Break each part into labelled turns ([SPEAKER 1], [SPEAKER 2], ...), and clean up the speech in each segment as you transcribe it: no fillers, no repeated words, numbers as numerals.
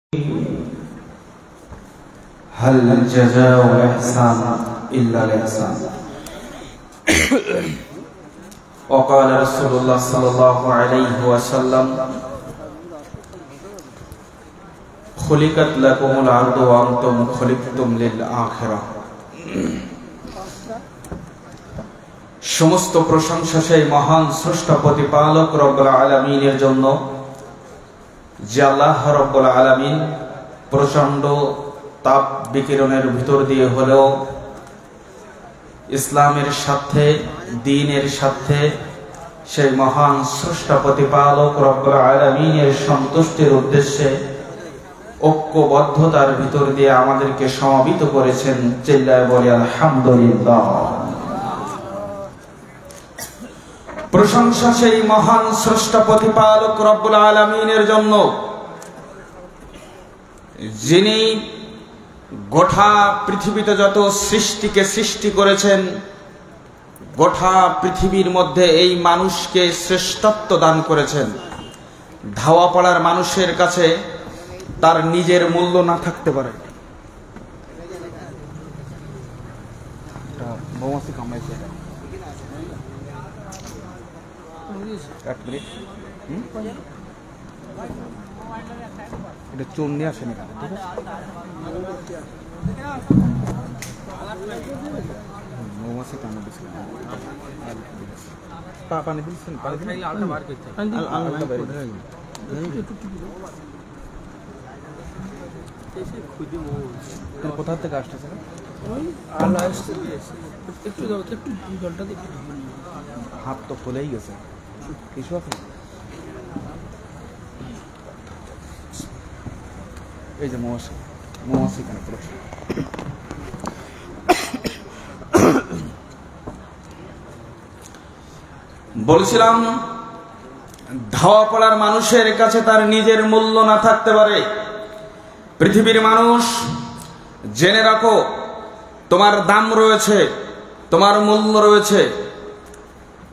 [SPEAKER 1] هل الجزاء الإحسان إلا الإحسان وقال رسول الله صلى الله عليه وسلم خلقت لكم الأرض وأنتم خلقتم للآخرة সমস্ত প্রশংসা সেই মহান স্রষ্টা প্রতিপালক রব্বুল আলামিনের জন্য যে আল্লাহ রব্বুল আলামিন প্রচন্ড তাপ বিকিরণের ভিতর দিয়ে হলেও ইসলামের সাথে দ্বীনের সাথে সেই মহান স্রষ্টা প্রতিপালক রব্বুল আলামিনের সন্তুষ্টির উদ্দেশ্যে ঐক্যবদ্ধতার ভিতর দিয়ে আমাদেরকে সমবেত করেছেন। চিল্লায় বলি আলহামদুলিল্লাহ। প্রশংসা সেই মহান স্রষ্টা প্রতিপালক রব্বুল আলামিনের জন্য যিনি গোটা পৃথিবীতে যত সৃষ্টিকে সৃষ্টি করেছেন, গোটা পৃথিবীর মধ্যে এই মানুষকে শ্রেষ্ঠত্ব দান করেছেন। ধাওয়া পড়ার মানুষের কাছে তার নিজের মূল্য না থাকতে পারে। এটা চুন নিয়ে আসেন এখানে, ঠিক আছে? মৌমাছি কামড় দিচ্ছে। পানি দিচ্ছেন? কোথা থেকে আসতেছে? হাত তো খুলেই গেছে, কিছু আছে? এই যে মৌমাছি কেন পড়েছে? বলছিলাম ধাওয়া পড়ার মানুষের কাছে তার নিজের মূল্য না থাকতে পারে। পৃথিবীর মানুষ জেনে রাখো, তোমার দাম রয়েছে, তোমার মূল্য রয়েছে।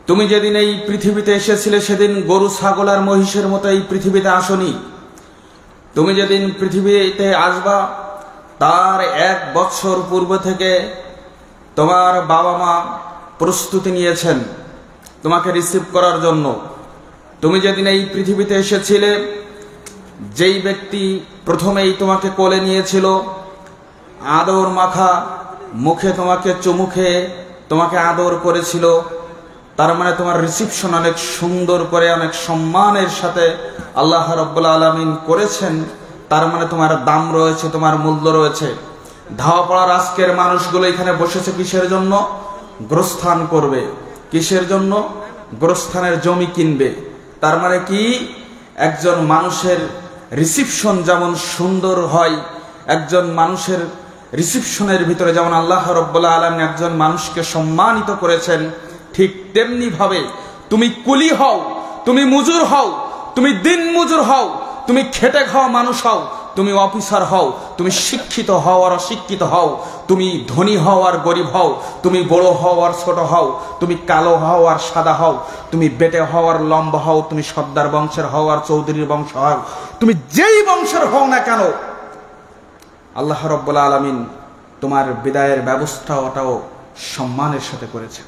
[SPEAKER 1] তুমি যেদিন এই পৃথিবীতে এসেছিলে সেদিন গরু ছাগল আর মহিষের মতো এই পৃথিবীতে আসনি। তুমি যেদিন পৃথিবীতে আসবা তার 1 বছর পূর্ব থেকে তোমার বাবা মা প্রস্তুতি নিয়েছেন তোমাকে রিসিভ করার জন্য। তুমি যেদিন এই পৃথিবীতে এসেছিলে, যেই ব্যক্তি প্রথমেই তোমাকে কোলে নিয়েছিল, আদর মাখা মুখে তোমাকে চুমু খেয়ে তোমাকে আদর করেছিল, তার মানে তোমার রিসিপশন অনেক সুন্দর করে অনেক সম্মানের সাথে আল্লাহ রাব্বুল আলামিন করেছেন। তার মানে তোমার দাম রয়েছে, তোমার মূল্য রয়েছে। ধাওয়া পড়ার আজকের মানুষগুলো এখানে বসেছে কিসের জন্য? গোরস্থান করবে। কিসের জন্য? গোরস্থানের জমি কিনবে। তার মানে কি, একজন মানুষের রিসিপশন যেমন সুন্দর হয়, একজন মানুষের রিসিপশনের ভিতরে যেমন আল্লাহ রাব্বুল আলামিন একজন মানুষকে সম্মানিত করেছেন, ঠিক তেমনি ভাবে তুমি কুলি হও, তুমি মজুর হও, তুমি দিন মজুর হও, তুমি খেটে খাওয়া মানুষ হও, তুমি অফিসার হও, তুমি শিক্ষিত হও আর অশিক্ষিত হও, তুমি ধনী হও আর গরিব হও, তুমি বড় হও আর ছোট হও, তুমি কালো হও আর সাদা হও, তুমি বেটে হও আর লম্বা হও, তুমি সর্দার বংশের হও আর চৌধুরীর বংশ হও, তুমি যেই বংশের হও না কেন, আল্লাহ রাব্বুল আলামিন তোমার বিদায়ের ব্যবস্থাটাও সম্মানের সাথে করেছে।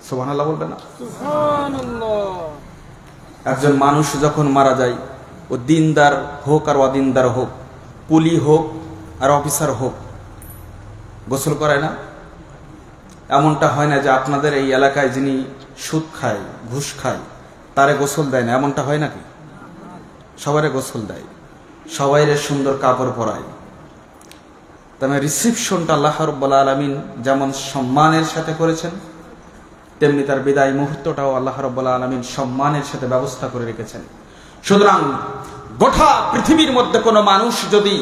[SPEAKER 1] সুবহানাল্লাহ বলবেন না? সুবহানাল্লাহ। একজন মানুষ যখন মারা যায়, ও দিনদার হোক আর অদিনদার হোক, কুলি হোক আর অফিসার হোক, গোসল করায় না? এমনটা হয় না যে আপনাদের এই এলাকায় যিনি সুদ খায়, ঘুষ খায়, তারে গোসল দেয় না, এমনটা হয় নাকি? সবারে গোসল দেয়, সবাইরে সুন্দর কাপড় পরায়। তবে রিসিপশনটা আল্লাহ রাব্বুল আলামিন যেমন সম্মানের সাথে করেছেন, তেমনি তার বিদায় মুহূর্তটাও আল্লাহ রাব্বুল আলামিন সম্মানের সাথে ব্যবস্থা করে রেখেছেন। সুতরাং গোটা পৃথিবীর মধ্যে কোনো মানুষ যদি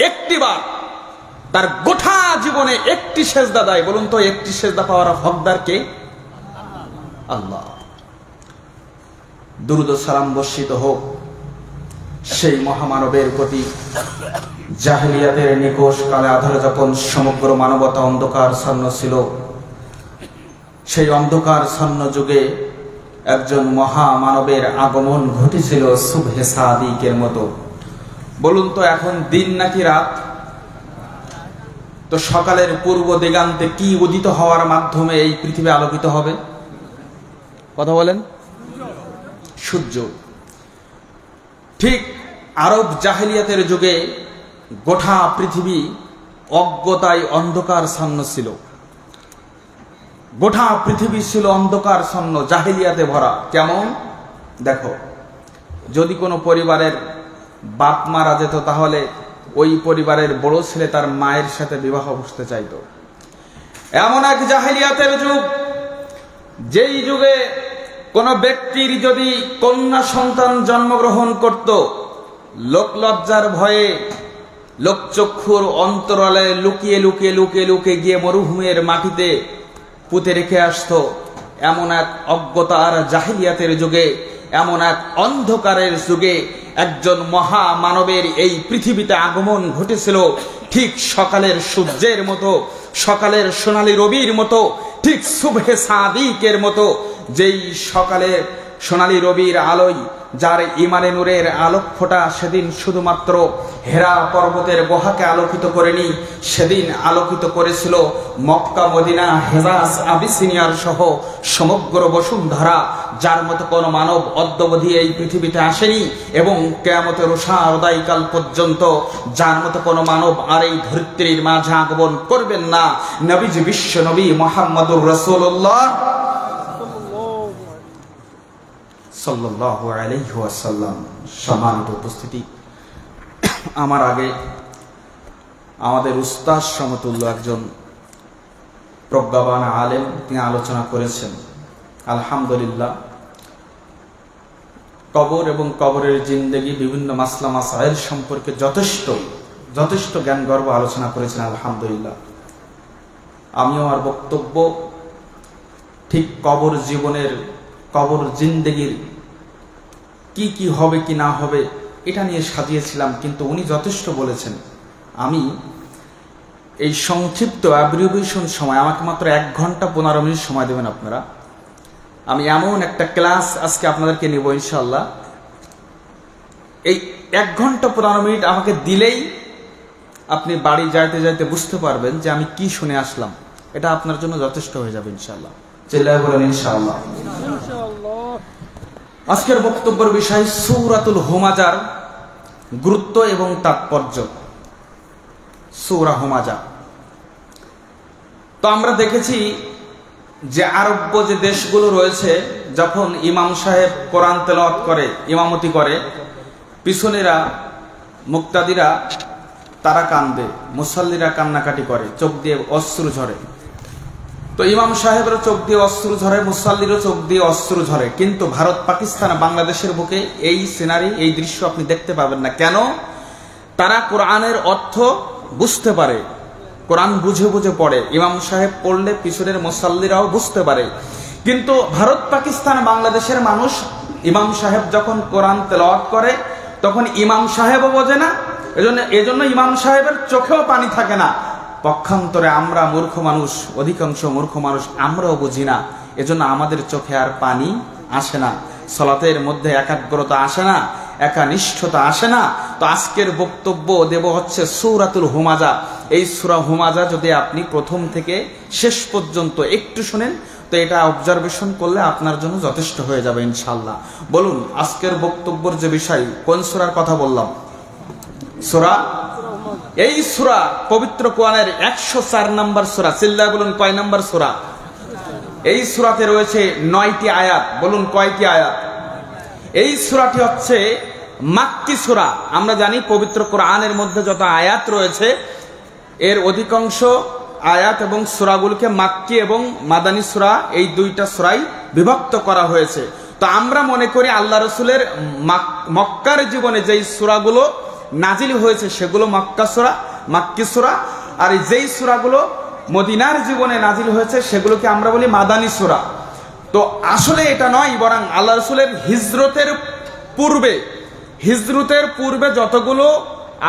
[SPEAKER 1] একটিবার তার গোটা জীবনে একটি সেজদা দেয়, বলুন তো একটি সেজদা পাওয়ার হকদার কে? আল্লাহ। দুরূদ ও সালাম বর্ষিত হোক সেই মহামানবের প্রতি, জাহেলিয়াতের নিকষ কালে আধারে যখন সমগ্র মানবতা অন্ধকারচ্ছন্ন ছিল, সেই অন্ধকারচ্ছন্ন যুগে একজন মহামানবের আগমন ঘটেছিল সুবহে সাদিকের মতো। বলুন তো এখন দিন নাকি রাত? তো সকালের পূর্ব দিগান্তে কি উদিত হওয়ার মাধ্যমে এই পৃথিবী আলোকিত হবে? কথা বলেন। সূর্য। ঠিক আরব জাহেলিয়াতের যুগে গোটা পৃথিবী অজ্ঞতায় অন্ধকারচ্ছন্ন ছিল। গোটা পৃথিবী ছিল অন্ধকারচ্ছন্ন, জাহেলিয়াতে ভরা। কেমন? দেখো, যদি কোনো পরিবারের বাপ মারা যেত তাহলে ওই পরিবারের বড় ছেলে তার মায়ের সাথে বিবাহ বসতে চাইত। এমন এক জাহেলিয়াতের যুগ, যেই যুগে কোন ব্যক্তির যদি কন্যা সন্তান জন্মগ্রহণ করত, লোকলজ্জার ভয়ে লোকচক্ষুর অন্তরালে লুকিয়ে লুকিয়ে লুকিয়ে লুকিয়ে গিয়ে মরুভূমির মাটিতে পুঁতে রেখে আসতো। এমন এক অজ্ঞতার জাহেলিয়াতের যুগে, এমন এক অন্ধকারের যুগে একজন মহামানবের এই পৃথিবীতে আগমন ঘটেছিল। ঠিক সকালের সূর্যের মতো, সকালের সোনালী রবির মতো, ঠিক সুবহে সাদিকের মতো, যেই সকালের সোনালী রবির আলোয় যার ইমানে নূরের আলোক ফোঁটা সেদিন শুধুমাত্র হেরা পর্বতের গুহাকে আলোকিত করেনি, সেদিন আলোকিত করেছিল মক্কা, মদিনা, হেজাজ, আবিসিনিয়ার সহ সমগ্র বসুন্ধরা। যার মতো কোনো মানব অদ্যাবধি এই পৃথিবীতে আসেনি এবং কিয়ামতের উদয়কাল পর্যন্ত যার মতো কোনো মানব আর এই ধরিত্রীর মাঝে আগমন করবেন না। নবীজি বিশ্ব নবী মুহাম্মদুর রাসূলুল্লাহ সাল্লাল্লাহু আলাইহি ওয়াসাল্লাম। সম্মানিত উপস্থিতি, আমার আগে আমাদের উস্তাদ সমতুল্য একজন প্রজ্ঞাবান আলেম তিনি আলোচনা করেছেন। আলহামদুলিল্লাহ, কবর এবং কবরের জিন্দেগি, বিভিন্ন মাসলা মাসাইল সম্পর্কে যথেষ্ট জ্ঞান গর্ব আলোচনা করেছেন। আলহামদুলিল্লাহ, আমিও আমার বক্তব্য ঠিক কবর জীবনের, কবর জিন্দেগির কি কি হবে কি না হবে এটা নিয়ে সাজিয়েছিলাম, কিন্তু উনি যথেষ্ট বলেছেন। আমি এই সংক্ষিপ্ত অ্যাব্রিভিয়েশন সময়, আমাকে মাত্র 1 ঘন্টা 15 মিনিট সময় দেবেন আপনারা। আমি এমন একটা ক্লাস আজকে আপনাদেরকে নিব ইনশাআল্লাহ। এই 1 ঘন্টা 15 মিনিট আমাকে দিলেই আপনি বাড়ি যাইতে যাইতে বুঝতে পারবেন যে আমি কি শুনে আসলাম। এটা আপনার জন্য যথেষ্ট হয়ে যাবে ইনশাআল্লাহ। চিল্লায়ে বলেন ইনশাআল্লাহ। আজকের বক্তব্যের বিষয় সূরাতুল হুমাজার গুরুত্ব এবং তাৎপর্য। সূরা হুমাজা। তো আমরা দেখেছি যে আরব্য যে দেশগুলো রয়েছে, যখন ইমাম সাহেব কোরআন তেলাওয়াত করে, ইমামতি করে, পিছনেরা মুক্তাদিরা তারা কান্দে, মুসাল্লিরা কান্নাকাটি করে, চোখ দিয়ে অশ্রু ঝরে। তো ইমাম সাহেবেরও চোখ দিয়ে অশ্রু ঝরে, মুসাল্লিরও চোখ দিয়ে অশ্রু ঝরে। কিন্তু ভারত, পাকিস্তান, বাংলাদেশের বুকে এই সিনারি, এই দৃশ্য আপনি দেখতে পাবেন না। কেন? তারা কোরআনের অর্থ বুঝতে পারে, কোরআন বুঝে বুঝে পড়ে। ইমাম সাহেব পড়লে পিছনের মুসাল্লিরাও বুঝতে পারে। কিন্তু ভারত, পাকিস্তান, বাংলাদেশের মানুষ ইমাম সাহেব যখন কোরআন তেলাওয়াত করে তখন ইমাম সাহেবও বোঝে না, এজন্য ইমাম সাহেবের চোখেও পানি থাকে না। পক্ষান্তরে আমরা মূর্খ মানুষ, অধিকাংশ মূর্খ মানুষ, আমরাও বুঝি না, এজন্য আমাদের চোখে আর পানি আসে না, সালাতের মধ্যে একাগ্রতা আসে না, একানিষ্ঠতা আসে না। তো আজকের বক্তব্য দেব হচ্ছে সূরাতুল হুমাজা। এই সূরা হুমাজা যদি আপনি প্রথম থেকে শেষ পর্যন্ত একটু শুনেন, তো এটা অবজারভেশন করলে আপনার জন্য যথেষ্ট হয়ে যাবে ইনশাআল্লাহ। বলুন, আজকের বক্তব্যের যে বিষয়, কোন সূরার কথা বললাম? সূরা, এই সূরা পবিত্র কোরআনের 104 নম্বর সূরা। চিল্লায় বলুন, কয় নম্বর সূরা? এই সূরাতে রয়েছে 9টি আয়াত। বলুন, কয়টি আয়াত? এই সূরাটি হচ্ছে মাক্কি সূরা। আমরা জানি পবিত্র কোরআনের মধ্যে যত আয়াত রয়েছে এর অধিকাংশ আয়াত এবং সূরাগুলোকে মাক্কি এবং মাদানী সূরা, এই দুইটা সূরায় বিভক্ত করা হয়েছে। তো আমরা মনে করি আল্লাহ রাসূলের মক্কার জীবনে যেই সূরাগুলো নাজিল হয়েছে সেগুলো মাক্কি সূরা, আর যেই সূরাগুলো মদিনার জীবনে নাজিল হয়েছে সেগুলোকে আমরা বলি মাদানী সূরা। তো আসলে এটা নয়, বরং আল্লাহ রাসূলের হিজরতের পূর্বে যতগুলো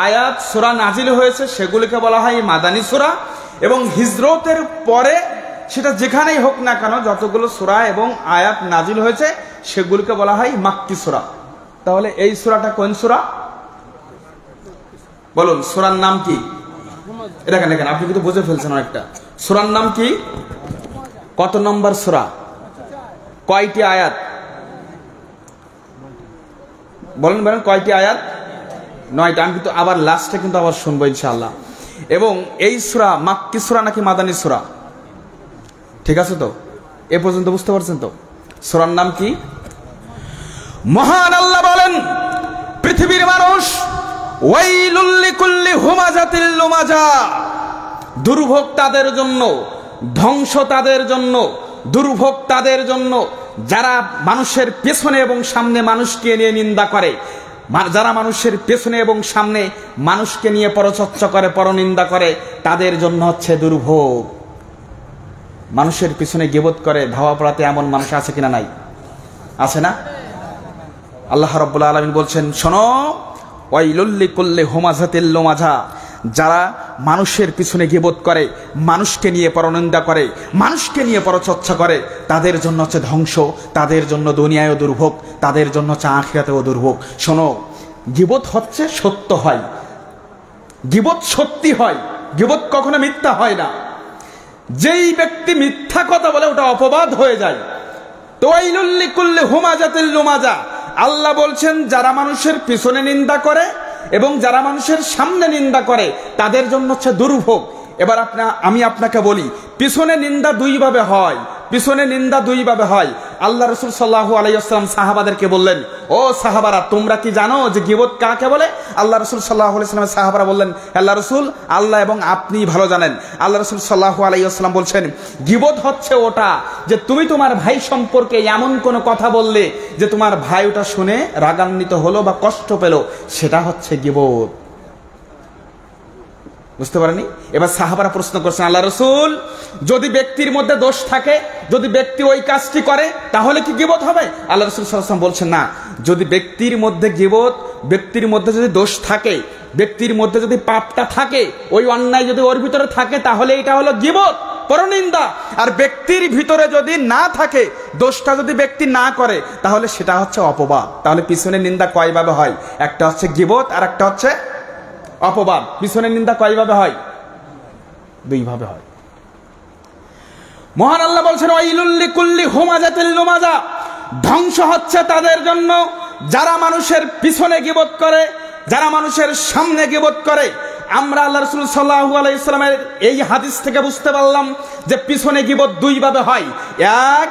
[SPEAKER 1] আয়াত সূরা নাজিল হয়েছে সেগুলোকে বলা হয় মাদানী সূরা, এবং হিজরতের পরে সেটা যেখানেই হোক না কেন যতগুলো সূরা এবং আয়াত নাজিল হয়েছে সেগুলোকে বলা হয় মাক্কি সূরা। তাহলে এই সূরাটা কোন সূরা? বলুন সূরার নাম কি? দেখেন দেখেন, আপনি কিন্তু বুঝে ফেলছেন অনেকটা। সূরার নাম কি? কত নম্বর সূরা? কয়টি আয়াত? বলেন বলেন, কয়টি আয়াত? 9টা। আমি কিন্তু আবার লাস্টে কিন্তু আবার শুনবো ইনশাআল্লাহ। এবং এই সূরা মাক্কি সূরা নাকি মাদানী সূরা? ঠিক আছে তো? এ পর্যন্ত বুঝতে পারছেন তো? সূরার নাম কি? মহান আল্লাহ বলেন, পৃথিবীর মানুষ, ওয়াইলুল লিকুল্লি হুমাজাতিল লুমাজা, দুর্ভোগ তাদের জন্য, ধ্বংস তাদের জন্য, দুর্ভোগ তাদের জন্য যারা মানুষের পেছনে এবং সামনে মানুষকে নিয়ে নিন্দা করে, যারা মানুষের পেছনে এবং সামনে মানুষকে নিয়ে পরচর্চা করে, পরনিন্দা করে, তাদের জন্য হচ্ছে দুর্ভোগ। মানুষের পিছনে গীবত করে ধাওয়া পড়াতে এমন মানুষ আছে কিনা? নাই, আছে না? আল্লাহ রাব্বুল আলামিন বলছেন, শোনো, ওয়াইলুল লিকুল্লি হুমাজাতিল লুমাজা, যারা মানুষের পিছনে গীবত করে, মানুষকে নিয়ে পরনিন্দা করে, মানুষকে নিয়ে পরচর্চা করে, তাদের জন্য হচ্ছে ধ্বংস, তাদের জন্য দুনিয়ায়ও দুর্ভোগ, তাদের জন্য হচ্ছে আখিরাতেও দুর্ভোগ। শোনো, গীবত হচ্ছে সত্য হয়, গীবত সত্যি হয়, গীবত কখনো মিথ্যা হয় না। যেই ব্যক্তি মিথ্যা কথা বলে ওটা অপবাদ হয়ে যায়। তো ওয়াইলুল লিকুল্লি হুমাজাতিল লুমাজা, আল্লাহ বলছেন যারা মানুষের পিছনে নিন্দা করে এবং যারা মানুষের সামনে নিন্দা করে তাদের জন্য হচ্ছে দুর্ভোগ। এবার আমি আপনাকে বলি, পিছনে নিন্দা দুই ভাবে হয়, পিছনে নিন্দা দুই ভাবে হয়। আল্লাহ রাসূল সাল্লাল্লাহু আলাইহি ওয়াসাল্লাম সাহাবাদেরকে বললেন, ও সাহাবারা, তোমরা কি জানো যে গীবত কাকে বলে? আল্লাহ রাসূল সাল্লাল্লাহু আলাইহি ওয়াসাল্লাম সাহাবারা বললেন, আল্লাহ রাসূল, আল্লাহ এবং আপনি ভালো জানেন। আল্লাহ রাসূল সাল্লাল্লাহু আলাইহি ওয়াসাল্লাম বলছেন, গীবত হচ্ছে ওটা যে তুমি তোমার ভাই সম্পর্কে এমন কোনো কথা বললে যে তোমার ভাই ওটা শুনে রাগান্বিত হলো বা কষ্ট পেল, সেটা হচ্ছে গীবত। বুঝতে পারেনি? এবার সাহাবারা প্রশ্ন করছেন, আল্লাহ রাসূল, যদি ব্যক্তির মধ্যে দোষ থাকে, যদি ব্যক্তি ওই কাজটি করে, তাহলে কি গীবত হবে? আল্লাহ রাসূল সাল্লাল্লাহু আলাইহি ওয়াসাল্লাম বলছেন, না, যদি ব্যক্তির মধ্যে গীবত, ব্যক্তির মধ্যে যদি দোষ থাকে, ব্যক্তির মধ্যে যদি পাপটা থাকে, ওই অন্যায় যদি ওর ভিতরে থাকে, তাহলে এটা হলো গীবত, পরনিন্দা। আর ব্যক্তির ভিতরে যদি না থাকে, দোষটা যদি ব্যক্তি না করে, তাহলে সেটা হচ্ছে অপবাদ। তাহলে পিছনে নিন্দা কয়ভাবে হয়? একটা হচ্ছে গীবত আর একটা হচ্ছে অপবাদ। পিছনের নিন্দা কয়ভাবে হয়? দুই ভাবে হয়। মহান আল্লাহ বলছেন, ওয়াইলুল লিকুল্লি হুমাজাতিল লুমাজা, ধ্বংস হচ্ছে তাদের জন্য যারা মানুষের পিছনে গীবত করে, যারা মানুষের সামনে গীবত করে। আমরা আল্লাহ রাসূল সাল্লাল্লাহু আলাইহি ওয়াসাল্লামের এই হাদিস থেকে বুঝতে পারলাম যে পিছনে গীবত দুই ভাবে হয়, এক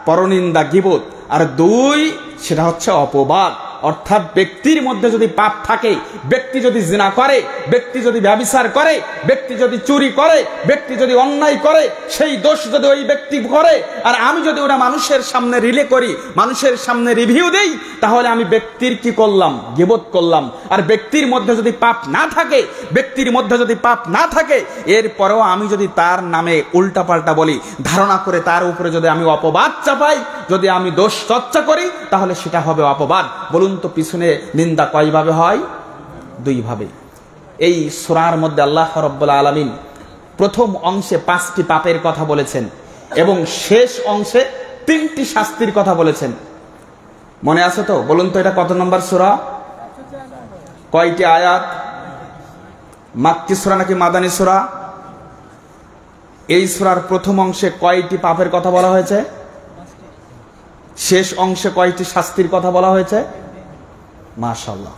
[SPEAKER 1] পরনিন্দা গীবত, আর দুই সেটা হচ্ছে অপবাদ। অর্থাৎ ব্যক্তির মধ্যে যদি পাপ থাকে, ব্যক্তি যদি জিনা করে, ব্যক্তি যদি ব্যভিচার করে, ব্যক্তি যদি চুরি করে, ব্যক্তি যদি অন্যায় করে, সেই দোষ যদি ওই ব্যক্তি করে, আর আমি যদি ওটা মানুষের সামনে রিলে করি, মানুষের সামনে রিভিউ দেই, তাহলে আমি ব্যক্তির কি করলাম? গীবত করলাম। আর ব্যক্তির মধ্যে যদি পাপ না থাকে, ব্যক্তির মধ্যে যদি পাপ না থাকে, এরপরেও আমি যদি তার নামে উল্টাপাল্টা বলি, ধারণা করে তার উপরে যদি আমি অপবাদ চাপাই, যদি আমি দোষ চর্চা করি, তাহলে সেটা হবে অপবাদ। বলুন তো, পিছনে নিন্দা কয়ভাবে হয়? দুই ভাবে। এই সূরার মধ্যে আল্লাহ রাব্বুল আলামিন প্রথম অংশে 5টি পাপের কথা বলেছেন এবং শেষ অংশে 3টি শাস্তির কথা বলেছেন। মনে আছে তো? বলুন তো, এটা কত নম্বর সূরা? কয়টি আয়াত? মাক্কি সূরা নাকি মাদানী সূরা? এই সূরার প্রথম অংশে কয়টি পাপের কথা বলা হয়েছে? শেষ অংশে কয়টি শাস্তির কথা বলা হয়েছে? মাশাআল্লাহ।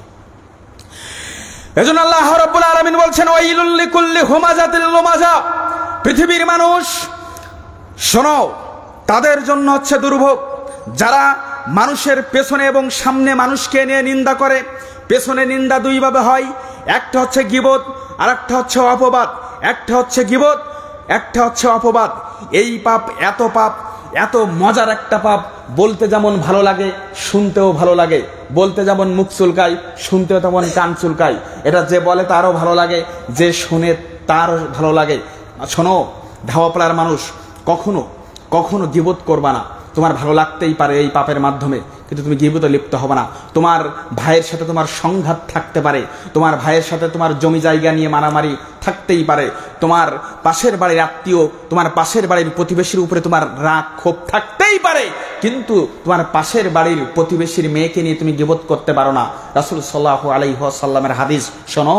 [SPEAKER 1] এজন্য আল্লাহ রাব্বুল আলামিন বলছেন, ওয়াইলুল লিকুল্লি হুমাজাতিল লুমাজা, পৃথিবীর মানুষ শোনো, তাদের জন্য হচ্ছে দুর্ভোগ যারা মানুষের পেছনে এবং সামনে মানুষকে নিয়ে নিন্দা করে। পেছনে নিন্দা দুই ভাবে হয়, একটা হচ্ছে গীবত আর একটা হচ্ছে অপবাদ। একটা হচ্ছে গীবত, একটা হচ্ছে অপবাদ। এই পাপ এত মজার একটা পাপ, বলতে যেমন ভালো লাগে, শুনতেও ভালো লাগে। বলতে যেমন মুখ চুলকায়, শুনতেও তেমন কান চুলকায়। এটা যে বলে তারও ভালো লাগে, যে শুনে তার ভালো লাগে। শোনো, ধাওয়াপাড়ার মানুষ, কখনো গীবত করবা না। তোমার ভালো লাগতেই পারে এই পাপের মাধ্যমে, কিন্তু তুমি গীবতে লিপ্ত হবে না। তোমার ভাইয়ের সাথে তোমার সংঘাত থাকতে পারে, তোমার ভাইয়ের সাথে তোমার জমি জায়গা নিয়ে মারামারি থাকতেই পারে, তোমার পাশের বাড়ির আত্মীয়, তোমার পাশের বাড়ির প্রতিবেশীর উপরে তোমার রাগ ক্ষোভ থাকতেই পারে, কিন্তু তোমার পাশের বাড়ির প্রতিবেশীর মেয়েকে নিয়ে তুমি গীবত করতে পারো না। রাসূল সাল্লাল্লাহু আলাইহি ওয়াসাল্লামের হাদিস শোনো,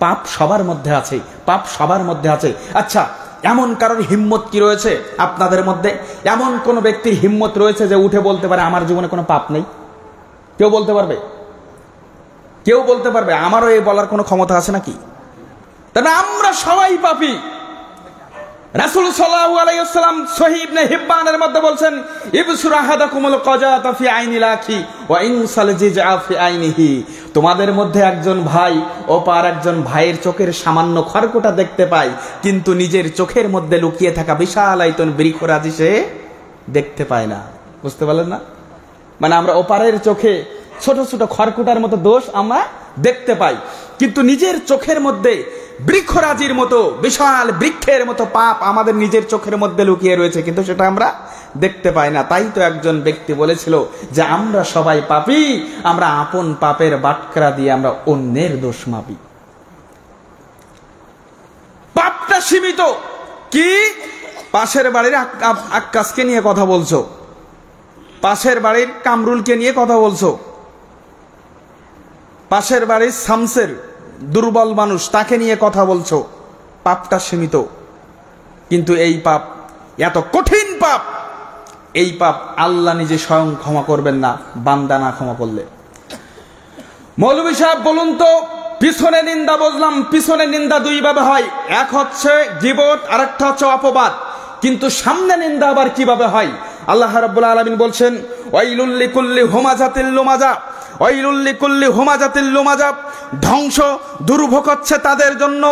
[SPEAKER 1] পাপ সবার মধ্যে আছে, পাপ সবার মধ্যে আছে। আচ্ছা, এমন কারোর হিম্মত কি রয়েছে আপনাদের মধ্যে? এমন কোন ব্যক্তির হিম্মত রয়েছে যে উঠে বলতে পারে আমার জীবনে কোনো পাপ নেই? কেউ বলতে পারবে? কেউ বলতে পারবে? আমারও এই বলার কোনো ক্ষমতা আছে নাকি? তবে আমরা সবাই পাপী। রাসূল সাল্লাল্লাহু আলাইহি ওয়াসাল্লাম সহিহ ইবনে হিব্বানের মধ্যে বলছেন, ইবসুর আহাদাকুমুল কাজাতা ফি আইনিল আখি ওয়া ইনসাল জিজআ ফি আইনিহি। তোমাদের মধ্যে একজন ভাই অপর একজন ভাইয়ের চোখের সামান্য খড়কুটা দেখতে পায়, কিন্তু নিজের চোখের মধ্যে লুকিয়ে থাকা বিশাল আয়তন বৃক্ষরাজি সে দেখতে পায় না। বুঝতে পারলেন না? মানে আমরা ওপারের চোখে ছোট ছোট খড়কুটার মতো দোষ আমরা দেখতে পাই, কিন্তু নিজের চোখের মধ্যে বৃক্ষরাজির মতো বিশাল বৃক্ষের মতো পাপ আমাদের নিজের চোখের মধ্যে লুকিয়ে রয়েছে, কিন্তু সেটা আমরা দেখতে পাই না। তাই তো একজন ব্যক্তি বলেছিল যে আমরা সবাই পাপী, আমরা আপন পাপের বাটখারা দিয়ে আমরা অন্যের দোষ মাপি। পাপটা সীমিত কি? পাশের বাড়ির আক্কাসকে নিয়ে কথা বলছো, পাশের বাড়ির কামরুলকে নিয়ে কথা বলছো, পাশের বাড়ির শামসের দুর্বল মানুষ তাকে নিয়ে কথা বলছো, পাপটা সীমিত। কিন্তু এই পাপ এত কঠিন পাপ, এই পাপ আল্লাহ নিজে স্বয়ং ক্ষমা করবেন না বান্দা না ক্ষমা করলে। মৌলভী সাহেব বলুন তো, পিছনে নিন্দা বুঝলাম, পিছনে নিন্দা দুই ভাবে হয়, এক হচ্ছে গীবত আর একটা হচ্ছে অপবাদ, কিন্তু সামনে নিন্দা আবার কিভাবে হয়? আল্লাহ রাব্বুল আলামিন বলছেন, ওয়াইলুল লিকুল্লি হুমাজাতিল লুমাজা, ওয়াইলুল লিকুল্লি হুমাজাতিল লুমাজা, ধ্বংস দুর্ভোগ হচ্ছে তাদের জন্য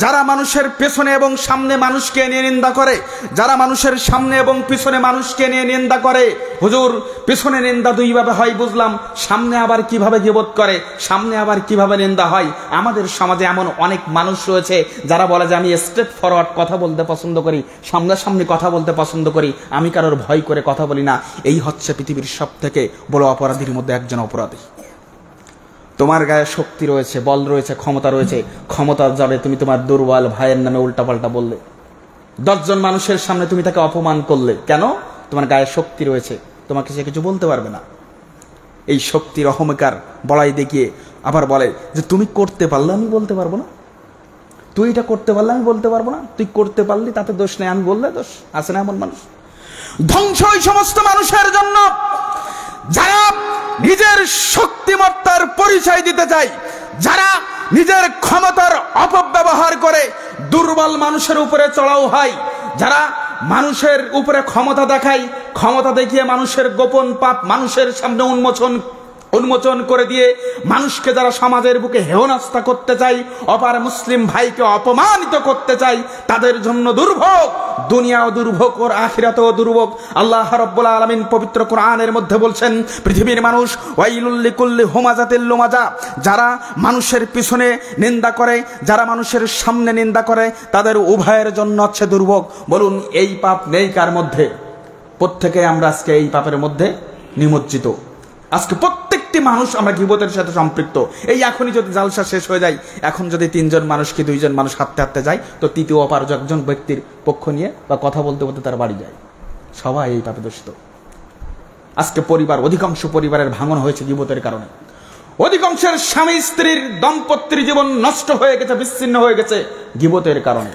[SPEAKER 1] যারা মানুষের পেছনে এবং সামনে মানুষকে নিয়ে নিন্দা করে, যারা মানুষের সামনে এবং পিছনে মানুষকে নিয়ে নিন্দা করে। হুজুর, পিছনে নিন্দা দুই ভাবে হয় বুঝলাম, সামনে আবার কিভাবে গীবত করে, সামনে আবার কিভাবে নিন্দা হয়? আমাদের সমাজে এমন অনেক মানুষ রয়েছে যারা বলে যে আমি স্ট্রেট ফরওয়ার্ড কথা বলতে পছন্দ করি, সামনাসামনি কথা বলতে পছন্দ করি, আমি কারোর ভয় করে কথা বলি না। এই হচ্ছে পৃথিবীর সব থেকে বড় অপরাধীর মধ্যে একজন অপরাধী। তোমার গায়ে শক্তি রয়েছে, বল রয়েছে, ক্ষমতা রয়েছে, ক্ষমতা যাবে তুমি তোমার দুর্বল ভাইয়ের নামে উল্টাপাল্টা বললে, 10 জন মানুষের সামনে তুমি তাকে অপমান করলে, কেন? তোমার গায়ে শক্তি রয়েছে, তোমাকে সে কিছু বলতে পারবে না। এই শক্তির অহংকার বড়াই দেখিয়ে আবার বলে যে তুমি করতে পারলে আমি বলতে পারবো না, তুই এটা করতে পারলে আমি বলতে পারবো না, তুই করতে পারলি তাতে দোষ নেই, আমি বললে দোষ। আছে না এমন মানুষ? ধ্বংস ওই সমস্ত মানুষের জন্য যারা নিজের শক্তিমত্তার পরিচয় দিতে চায়, যারা নিজের ক্ষমতার অপব্যবহার করে দুর্বল মানুষের উপরে চড়াও হয়, যারা মানুষের উপরে ক্ষমতা দেখায়, ক্ষমতা দেখিয়ে মানুষের গোপন পাপ মানুষের সামনে উন্মোচন করে দিয়ে মানুষকে যারা সমাজের বুকে হেয়নাস্তা করতে চায়, অপার মুসলিম ভাইকে অপমানিত করতে চায়, তাদের জন্য দুর্ভোগ, দুনিয়াও দুর্ভোগ ও আখিরাতেও দুর্ভোগ। আল্লাহ রাব্বুল আলামিন পবিত্র কোরআনের মধ্যে বলছেন, পৃথিবীর মানুষ ওয়াইলুল লিকুল্লি হুমাজাতিল লুমাজা, যারা মানুষের পিছনে নিন্দা করে, যারা মানুষের সামনে নিন্দা করে, তাদের উভয়ের জন্য হচ্ছে দুর্ভোগ। বলুন, এই পাপ নেই কার মধ্যে? প্রত্যেকে আমরা আজকে এই পাপের মধ্যে নিমজ্জিত। আজকে প্রত্যেকটি মানুষ আমরা গীবতের সাথে সম্পৃক্ত। এই এখনই যদি জালসা শেষ হয়ে যায়, এখন যদি 3 জন মানুষ কি 2 জন মানুষ হাঁটতে হাঁটতে যায়, তো তৃতীয় অপার একজন ব্যক্তির পক্ষ নিয়ে বা কথা বলতে বলতে তার বাড়ি যায়। সবাই এই পাপে দূষিত। আজকে পরিবার, অধিকাংশ পরিবারের ভাঙন হয়েছে গীবতের কারণে। অধিকাংশের স্বামী স্ত্রীর দাম্পত্য জীবন নষ্ট হয়ে গেছে, বিচ্ছিন্ন হয়ে গেছে গীবতের কারণে।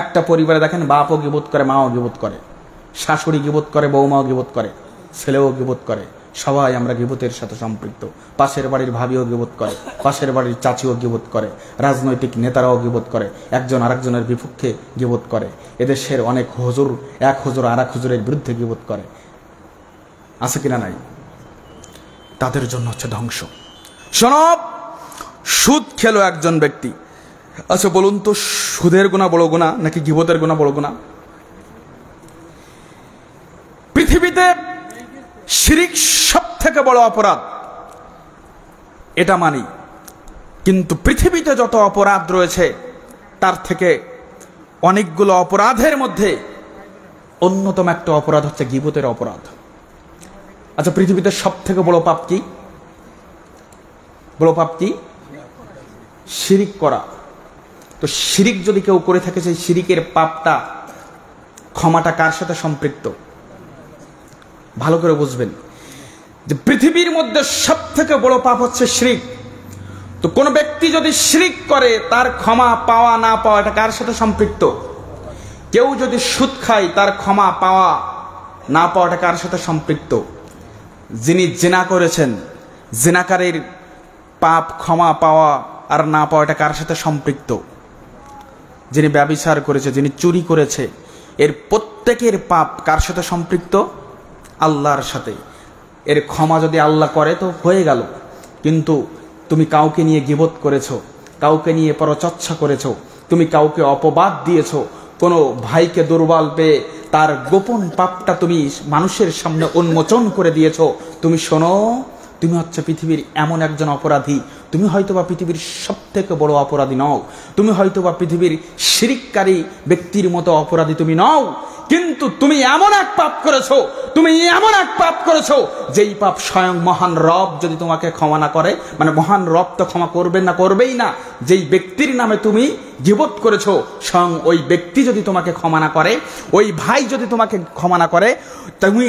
[SPEAKER 1] একটা পরিবারে দেখেন বাপও গীবত করে, মাও গীবত করে, শাশুড়ি গীবত করে, বৌমাও গীবত করে, ছেলেও গীবত করে, সবাই আমরা গীবতের সাথে সম্পৃক্ত। পাশের বাড়ির ভাবিও গীবত করে, পাশের বাড়ির চাচিও গীবত করে, রাজনৈতিক নেতারাও গীবত করে, একজন আরেকজনের বিপক্ষে গীবত করে। এদেশের অনেক হুজুর এক হুজুর আর এক হুজুরের বিরুদ্ধে গীবত করে, আছে কিনা নাই? তাদের জন্য হচ্ছে ধ্বংস। শোনব, সুদ খেলো একজন ব্যক্তি। আচ্ছা বলুন তো, সুদের গুনাহ বড় গুনাহ নাকি গীবতের গুনাহ বড় গুনাহ? পৃথিবীতে শিরিক সব থেকে বড় অপরাধ, এটা মানি, কিন্তু পৃথিবীতে যত অপরাধ রয়েছে তার থেকে অনেকগুলো অপরাধের মধ্যে অন্যতম একটা অপরাধ হচ্ছে গীবতের অপরাধ। আচ্ছা, পৃথিবীতে সব থেকে বড় পাপ কি? বড় পাপ কি? শিরিক করা। তো শিরিক যদি কেউ করে থাকে, সেই শিরিকের পাপটা, ক্ষমাটা কার সাথে সম্পৃক্ত? ভালো করে বুঝবেন যে পৃথিবীর মধ্যে সব থেকে বড় পাপ হচ্ছে শিরিক। তো কোন ব্যক্তি যদি শিরিক করে, তার ক্ষমা পাওয়া না পাওয়া এটা কার সাথে সম্পৃক্ত? কেউ যদি সুদ খায়, তার ক্ষমা পাওয়া না পাওয়াটা কার সাথে সম্পৃক্ত? যিনি জিনা করেছেন, জিনাকারীর পাপ ক্ষমা পাওয়া আর না পাওয়াটা কার সাথে সম্পৃক্ত? যিনি ব্যভিচার করেছে, যিনি চুরি করেছে, এর প্রত্যেকের পাপ কার সাথে সম্পৃক্ত? আল্লাহর সাথে। এর ক্ষমা যদি আল্লাহ করে তো হয়ে গেল। কিন্তু তুমি কাউকে নিয়ে গীবত করেছো, কাউকে নিয়ে পরচর্চা করেছো, তুমি কাউকে অপবাদ দিয়েছো, কোনো ভাইকে দুর্বল পেয়ে তার গোপন পাপটা তুমি মানুষের সামনে উন্মোচন করে দিয়েছো, তুমি শোনো, তুমি হচ্ছে পৃথিবীর এমন একজন অপরাধী। তুমি হয়তোবা পৃথিবীর সব থেকে বড় অপরাধী নও, তুমি হয়তোবা পৃথিবীর শিরিককারী ব্যক্তির মতো অপরাধী তুমি নও, কিন্তু তুমি এমন এক পাপ করেছো, তুমি এমন এক পাপ করেছো যেই পাপ স্বয়ং মহান রব যদি তোমাকে ক্ষমা না করে, মানে মহান রব তো ক্ষমা করবেন না, করবেই না। যেই ব্যক্তির নামে তুমি গীবত করেছো, স্বয়ং ওই ব্যক্তি যদি তোমাকে ক্ষমা না করে, ওই ভাই যদি তোমাকে ক্ষমা না করে, তুমি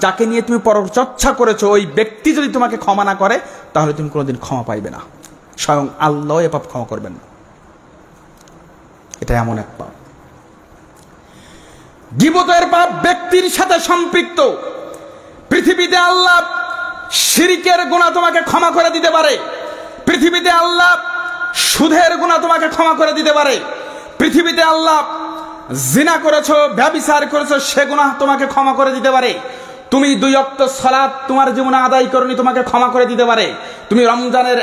[SPEAKER 1] যাকে নিয়ে তুমি পরচর্চা করেছো, ওই ব্যক্তি যদি তোমাকে ক্ষমা না করে, তাহলে তুমি কোনোদিন ক্ষমা পাইবে না। স্বয়ং আল্লাহ এ পাপ ক্ষমা করবেন না। এটা এমন এক পাপ। গীবতের পাপ ব্যক্তির সাথে সম্পৃক্ত। পৃথিবীতে আল্লাহ শিরিকের গুনাহ তোমাকে ক্ষমা করে দিতে পারে, পৃথিবীতে আল্লাহ সুদের গুনাহ তোমাকে ক্ষমা করে দিতে পারে, পৃথিবীতে আল্লাহ জিনা করেছো, ব্যভিচার করেছো, সে গুনাহ তোমাকে ক্ষমা করে দিতে পারে। তুমি 2 ওয়াক্ত সালাত তোমার জীবনে আদায় করনি, তোমাকে ক্ষমা করে দিতে পারে। তুমি রমজানের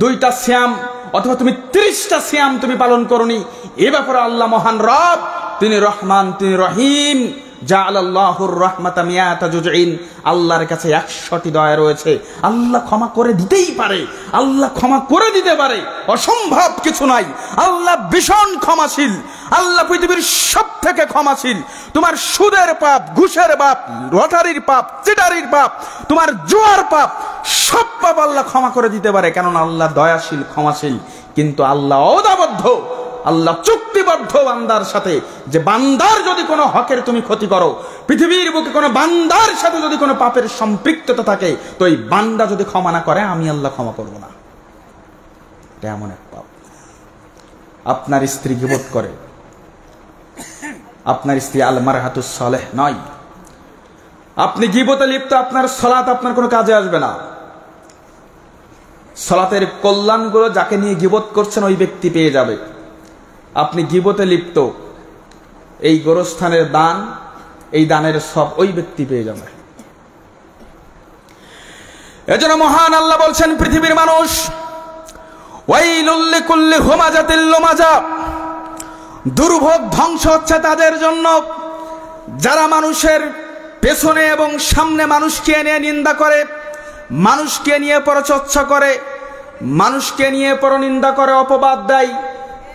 [SPEAKER 1] 2টা সিয়াম অথবা তুমি 30টা সিয়াম তুমি পালন করনি, এ ব্যাপারে আল্লাহ মহান রব, তিনি রহমান, তিনি রহিম। জাআলাল্লাহুর রাহমাতা মিয়াতা জুজইন, আল্লাহর কাছে 100টি দয়া রয়েছে। আল্লাহ ক্ষমা করে দিতেই পারে, আল্লাহ ক্ষমা করে দিতে পারে, অসম্ভব কিছু নাই। আল্লাহ ভীষণ ক্ষমাশীল, আল্লাহ পৃথিবীর সব থেকে ক্ষমাশীল। তোমার সুদের পাপ, ঘুষের পাপ, লটারির পাপ, চিটারির পাপ, তোমার জুয়ার পাপ, সব পাপ আল্লাহ ক্ষমা করে দিতে পারে, কেননা আল্লাহ দয়াশীল, ক্ষমাশীল। কিন্তু আল্লাহ ওয়াদাবদ্ধ, আল্লাহ চুক্তিবদ্ধ বান্দার সাথে, যে বান্দার যদি কোনো হকের তুমি ক্ষতি করো, পৃথিবীর বুকে কোনো বান্দার সাথে যদি কোনো পাপের সম্পৃক্ততা থাকে, তো এই বান্দা যদি ক্ষমা না করে, আমি আল্লাহ ক্ষমা করব না। এটা এমন এক পাপ। আপনার স্ত্রী গীবত করে, আপনার স্ত্রী আল মারহাতুস সালেহ নয়, আপনি গীবতে লিপ্ত, আপনার সালাত আপনার কোনো কাজে আসবে না। সালাতের কল্যাণগুলো যাকে নিয়ে গীবত করছেন ওই ব্যক্তি পেয়ে যাবে। আপনি গীবতে লিপ্ত, এই গোরস্থানের দান, এই দানের সব ওই ব্যক্তি পেয়ে যাবে। এজন্য মহান আল্লাহ বলছেন, পৃথিবীর মানুষ, ওয়াইলুল লিকুল্লি হুমাজাতিল লুমাজা, দুর্ভোগ ধ্বংস হচ্ছে তাদের জন্য যারা মানুষের পেছনে এবং সামনে মানুষকে নিয়ে নিন্দা করে, মানুষকে নিয়ে পরচর্চা করে, মানুষকে নিয়ে পরনিন্দা করে, অপবাদ দেয়,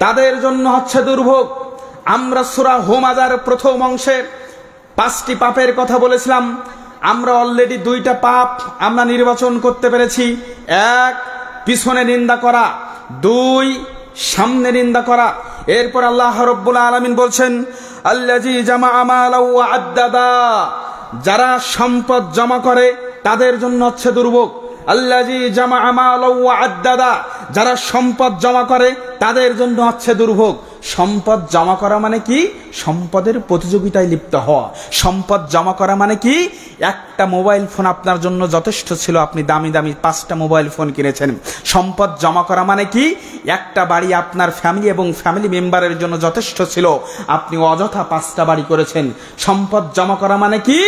[SPEAKER 1] তাদের জন্য হচ্ছে দুর্ভোগ। আমরা সূরা হুমাজার প্রথম অংশে 5টি পাপের কথা বলেছিলাম। আমরা অলরেডি 2টা পাপ আমরা নির্বাচন করতে পেরেছি। 1, পিছনে নিন্দা করা, 2, সামনে নিন্দা করা। এরপর আল্লাহ রাব্বুল আলামিন বলছেন, আল্লাযী জামাআ মালাও ওয়া আদ্দাদা, যারা সম্পদ জমা করে তাদের জন্য হচ্ছে দুর্ভোগ। আল্লাযী জামাআ মালাও ওয়া আদ্দাদা, যারা সম্পদ জমা করে তাদের জন্য হচ্ছে দুর্ভোগ। সম্পদ জমা করা মানে কি? সম্পদের প্রতিযোগিতায় লিপ্ত হওয়া। সম্পদ জমা করা মানে কি? একটা মোবাইল ফোন আপনার জন্য যথেষ্ট ছিল, আপনি দামি দামি 5টা মোবাইল ফোন কিনেছেন। সম্পদ জমা করা মানে কি? একটা বাড়ি আপনার ফ্যামিলি এবং ফ্যামিলি মেম্বারের জন্য যথেষ্ট ছিল, আপনি অযথা 5টা বাড়ি করেছেন। সম্পদ জমা করা মানে কি?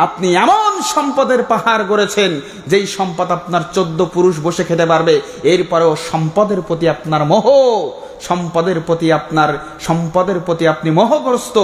[SPEAKER 1] আপনি এমন সম্পদের পাহাড় গড়েছেন যেই সম্পদ আপনার 14 পুরুষ বসে খেতে পারবে, এরপরেও সম্পদের প্রতি আপনার মোহ, সম্পদের প্রতি আপনি মোহগ্রস্ত।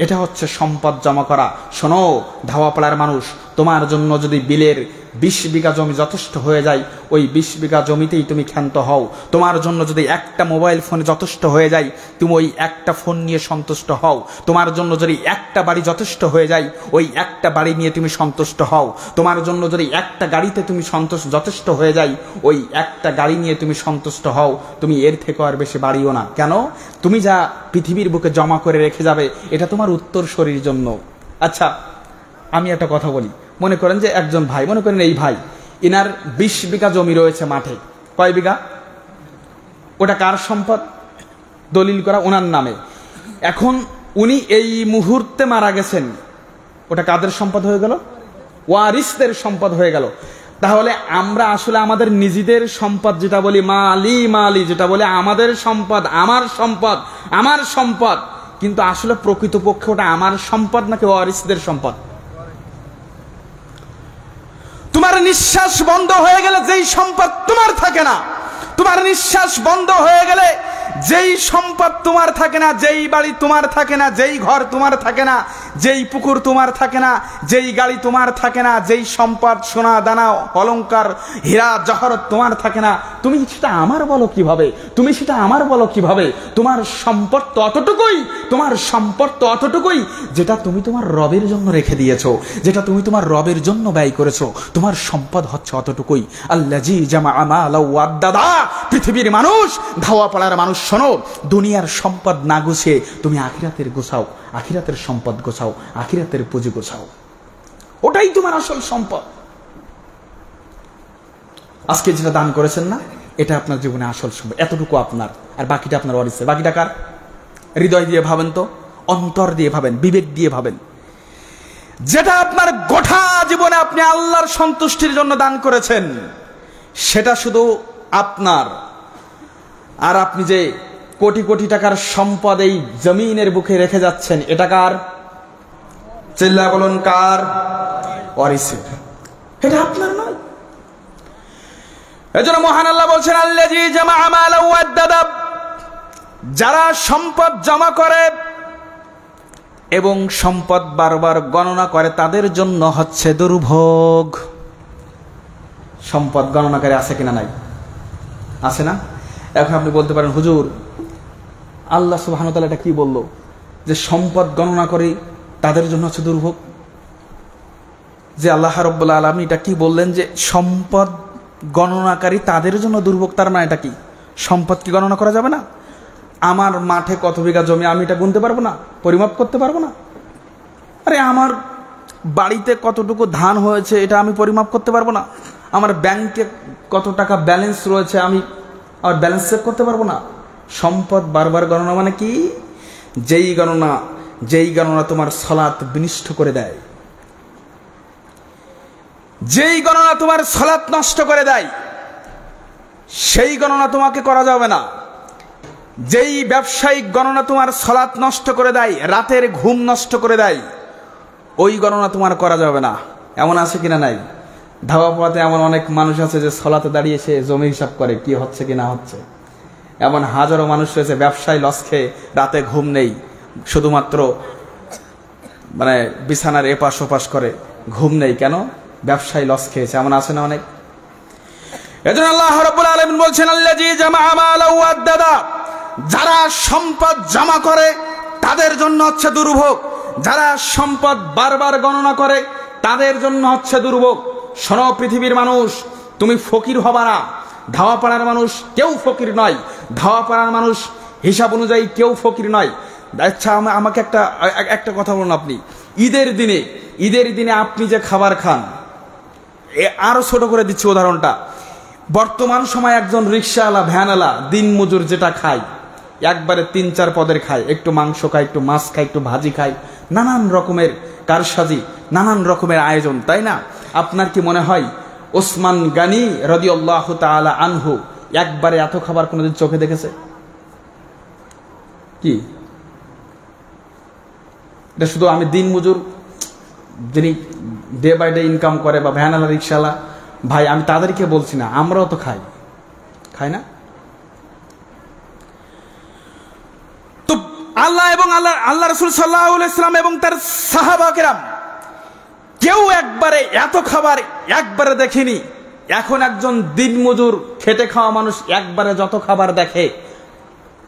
[SPEAKER 1] এটা হচ্ছে সম্পদ জমা করা। শোনো ধাওয়াপাড়ার মানুষ, তোমার জন্য যদি বিলের 20 বিঘা জমি যথেষ্ট হয়ে যায়, ওই 20 বিঘা জমিতেই তুমি ক্ষান্ত হও। তোমার জন্য যদি একটা মোবাইল ফোন যথেষ্ট হয়ে যায়, তুমি ওই একটা ফোন নিয়ে সন্তুষ্ট হও। তোমার জন্য যদি একটা বাড়ি যথেষ্ট হয়ে যায়, ওই একটা বাড়ি নিয়ে তুমি সন্তুষ্ট হও। তোমার জন্য যদি একটা গাড়িতে তুমি যথেষ্ট হয়ে যায়, ওই একটা গাড়ি নিয়ে তুমি সন্তুষ্ট হও। তুমি এর থেকে আর বেশি বাড়িও না। কেন? তুমি যা পৃথিবীর বুকে জমা করে রেখে যাবে, এটা তোমার উত্তরসূরির জন্য। আচ্ছা, আমি একটা কথা বলি। মনে করেন যে একজন ভাই, মনে করেন এই ভাই, ইনার 20 বিঘা জমি রয়েছে মাঠে। কয় বিঘা? ওটা কার সম্পদ? দলিল করা ওনার নামে। এখন উনি এই মুহূর্তে মারা গেছেন, ওটা কাদের সম্পদ হয়ে গেল? ওয়ারিসদের সম্পদ হয়ে গেল। তাহলে আমরা আসলে আমাদের নিজেদের সম্পদ যেটা বলি, মালি মালি, যেটা বলে আমাদের সম্পদ, আমার সম্পদ, আমার সম্পদ, কিন্তু আসলে প্রকৃতপক্ষে ওটা আমার সম্পদ নাকি ওয়ারিসদের সম্পদ? তোমার নিঃশ্বাস বন্ধ হয়ে গেলে যেই সম্পদ তোমার থাকে না, তোমার নিঃশ্বাস বন্ধ হয়ে গেলে যেই সম্পদ তোমার থাকে না, যেই বাড়ি তোমার থাকে না, যেই ঘর তোমার থাকে না, যেই পুকুর তোমার থাকে না, যেই গাড়ি তোমার থাকে না, যেই সম্পদ সোনা দানা অলংকার হীরা জহরত তোমার থাকে না, তুমি সেটা আমার বলো কিভাবে? তুমি সেটা আমার বলো কিভাবে? তোমার সম্পদ তো অতটুকুই, তোমার সম্পদ তো অতটুকুই যেটা তুমি তোমার রবের জন্য রেখে দিয়েছো, যেটা তুমি তোমার রবের জন্য ব্যয় করেছো। তোমার সম্পদ হচ্ছে অতটুকুই। আল্লাজি জামা মালা ওয়াদ্দাদা। পৃথিবীর মানুষ, ধাওয়া পাড়ার মানুষ, শোনো, দুনিয়ার সম্পদ না গুছিয়ে তুমি আখিরাতের গোছাও, আখিরাতের সম্পদ গোছাও, আখিরাতের পুঁজি গোছাও। ওটাই তোমার আসল সম্পদ। আজকে যেটা দান করেছেন না, এটা আপনার জীবনে আসল সম্পদ। এতটুকু আপনার, আর বাকিটা আপনার ওয়ারিসের। বাকিটা কার? হৃদয় দিয়ে ভাবেন তো, অন্তর দিয়ে ভাবেন, বিবেক দিয়ে ভাবেন। যেটা আপনার গোটা জীবনে আপনি আল্লাহর সন্তুষ্টির জন্য দান করেছেন, সেটা শুধু আপনার। আর আপনি যে কোটি কোটি টাকার সম্পদ এই জমিনের বুকে রেখে যাচ্ছেন, এটা কার? চিল্লা বলুন, কার? ওয়ারিসের। এটা আপনার নয়। এজন্য মহান আল্লাহ বলছেন, আল্লাযী জামা মালা ওয়াদ্দাদা। যারা সম্পদ জমা করে এবং সম্পদ বারবার গণনা করে, তাদের জন্য হচ্ছে দুর্ভোগ। সম্পদ গণনাকারী আছে কিনা? নাই। আছে না? এখন আপনি বলতে পারেন, হুজুর আল্লাহ সুবহানাহু ওয়া তাআলা এটা কি বললো যে সম্পদ গণনা করে তাদের জন্য হচ্ছে দুর্ভোগ? যে আল্লাহ রাব্বুল আলামিন এটা কি বললেন যে সম্পদ গণনাকারী তাদের জন্য দুর্ভোগ? তার মানে এটা কি? সম্পদ কি গণনা করা যাবে না? আমার মাঠে কত বিঘা জমি, আমি এটা গুনতে পারবো না, পরিমাপ করতে পারবো না? আরে আমার বাড়িতে কতটুকু ধান হয়েছে, এটা আমি পরিমাপ করতে পারবো না? আমার ব্যাংকে কত টাকা ব্যালেন্স রয়েছে, আমি আর ব্যালেন্স চেক করতে পারবো না? সম্পদ বারবার গণনা মানে কি? যেই গণনা তোমার সালাত বিনষ্ট করে দেয়, যেই গণনা তোমার সালাত নষ্ট করে দেয়, সেই গণনা তোমাকে করা যাবে না। যেই ব্যবসায়িক গণনা তোমার সালাত নষ্ট করে দেয়, রাতের ঘুম নষ্ট করে দেয়, ওই গণনা তোমার করা যাবে না। এমন আছে কিনা? নাই। ধাবা পাড়াতে এমন অনেক মানুষ আছে যে সালাতে দাঁড়িয়ে সে জমি হিসাব করে কি হচ্ছে কি না হচ্ছে। এমন হাজারো মানুষ রয়েছে ব্যবসায় লস খেয়ে রাতে ঘুম নেই, শুধুমাত্র মানে বিছানার এপাশ ওপাশ করে, ঘুম নেই। কেন? ব্যবসায় লস খেয়েছে। এমন আছে না অনেক? এজন্য আল্লাহ রাব্বুল আলামিন বলছেন, আল্লাযী জামা মালা ওয়াদ্দাদা। যারা সম্পদ জমা করে তাদের জন্য হচ্ছে দুর্ভোগ। যারা সম্পদ বারবার গণনা করে তাদের জন্য হচ্ছে দুর্ভোগ। শোনো পৃথিবীর মানুষ, তুমি ফকির হবা না। ধাওয়া পাড়ার মানুষ কেউ ফকির নয়। ধাওয়া পাড়ার মানুষ হিসাব অনুযায়ী কেউ ফকির নয়। আচ্ছা, আমাকে একটা কথা বলুন। আপনি ঈদের দিনে আপনি যে খাবার খান, আরো ছোট করে দিচ্ছি উদাহরণটা। বর্তমান সময় একজন রিক্সাওয়ালা, ভ্যানওয়ালা, দিন মজুর যেটা খায়, একবারে 3-4 পদের খায়। একটু মাংস খায়, একটু মাছ খায়, একটু ভাজি খায়, নানান রকমের কারসাজি, নানান রকমের আয়োজন, তাই না? আপনার কি মনে হয় ওসমান গানি রাদিয়াল্লাহু তাআলা আনহু একবারে এত খাবার কোনোদিন চোখে দেখেছে? কি এটা শুধু আমি দিন মজুর যিনি ডে বাই ডে ইনকাম করে বা ভ্যানওয়ালা, রিক্সাওয়ালা ভাই, আমি তাদেরকে বলছি না, আমরাও তো খাই না? তো আল্লাহ এবং আল্লাহ রাসূল সাল্লাল্লাহু আলাইহি ওয়াসাল্লাম এবং তার সাহাবা কেরাম কেউ একবারে এত খাবার একবারে দেখেনি। এখন একজন দিনমজুর খেটে খাওয়া মানুষ একবারে যত খাবার দেখে,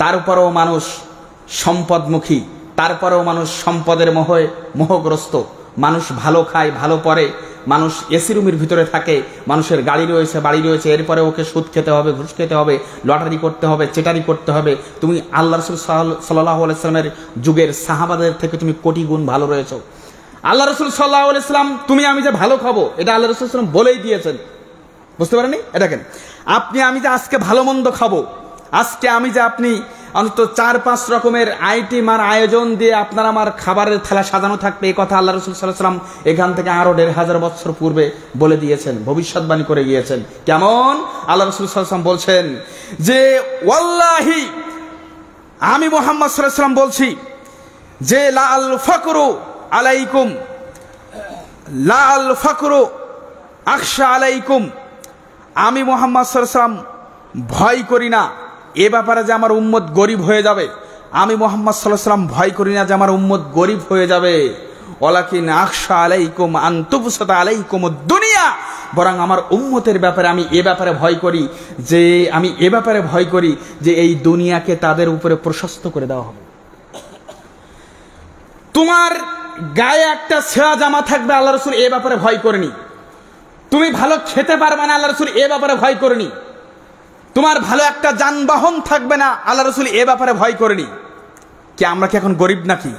[SPEAKER 1] তারপরেও মানুষ সম্পদমুখী, তারপরেও মানুষ সম্পদের মোহগ্রস্ত। মানুষ ভালো খায়, ভালো পরে, মানুষ এসি রুমের ভিতরে থাকে, মানুষের গাড়ি রয়েছে, বাড়ি রয়েছে, এরপরে ওকে সুদ খেতে হবে, ঘুষ খেতে হবে, লটারি করতে হবে, চেটারি করতে হবে। তুমি আল্লাহ রাসূল সাল্লাল্লাহু আলাইহি ওয়াসাল্লামের যুগের সাহাবাদের থেকে তুমি কোটি গুণ ভালো রয়েছো। আল্লাহ রাসূল সাল্লাল্লাহু আলাইহি ওয়াসাল্লাম তুমি আমি যে ভালো খাবো এটা আল্লাহ রাসূল সাল্লাল্লাহু আলাইহি ওয়াসাল্লাম বলেই দিয়েছেন। বুঝতে পারেননি? এটা কেন আপনি আমি যে আজকে ভালো মন্দ খাবো, আজকে আমি যে আপনি অন্তত 4-5 রকমের আইটেম আর আয়োজন দিয়ে আপনার আমার খাবারের থালা সাজানো থাকবে, এই কথা আল্লাহ রাসূল সাল্লাল্লাহু আলাইহি ওয়াসাল্লাম এখান থেকে আরো 1500 বছর পূর্বে বলে দিয়েছেন, ভবিষ্যৎবাণী করে গিয়েছেন। কেমন? আল্লাহ রাসূল সাল্লাল্লাহু আলাইহি ওয়াসাল্লাম বলছেন যে ওয়াল্লাহি, আমি মুহাম্মদ সাল্লাল্লাহু আলাইহি ওয়াসাল্লাম বলছি যে লা আল ফাকরু আলাইকুম, লা আল ফাকরু আখশা আলাইকুম, আমি মুহাম্মদ সাল্লাল্লাহু আলাইহি ওয়াসাল্লাম ভয় করি না এ ব্যাপারে যে আমার উম্মত গরিব হয়ে যাবে। আমি মুহাম্মদ সাল্লাল্লাহু আলাইহি ওয়াসাল্লাম ভয় করি না যে আমার উম্মত গরিব হয়ে যাবে। ওয়ালাকিন আখশা আলাইকুম আন তুবসাতা আলাইকুমুদ দুনিয়া, বরং আমার উম্মতের ব্যাপারে আমি এ ব্যাপারে ভয় করি যে এই দুনিয়াকে তাদের উপরে প্রশস্ত করে দেওয়া হবে। তোমার গায়ে একটা ছেঁড়া জামা থাকবে, আল্লাহ রাসূল এ ব্যাপারে ভয় করেনি। তুমি ভালো খেতে পারবে না, আল্লাহ রাসূল এ ব্যাপারে ভয় করেনি। তোমার ভালো একটা যানবাহন থাকবে না, আল্লাহ রাসূল এ ব্যাপারে ভয় করেনি। কি আমরা কি এখন গরিব নাকি?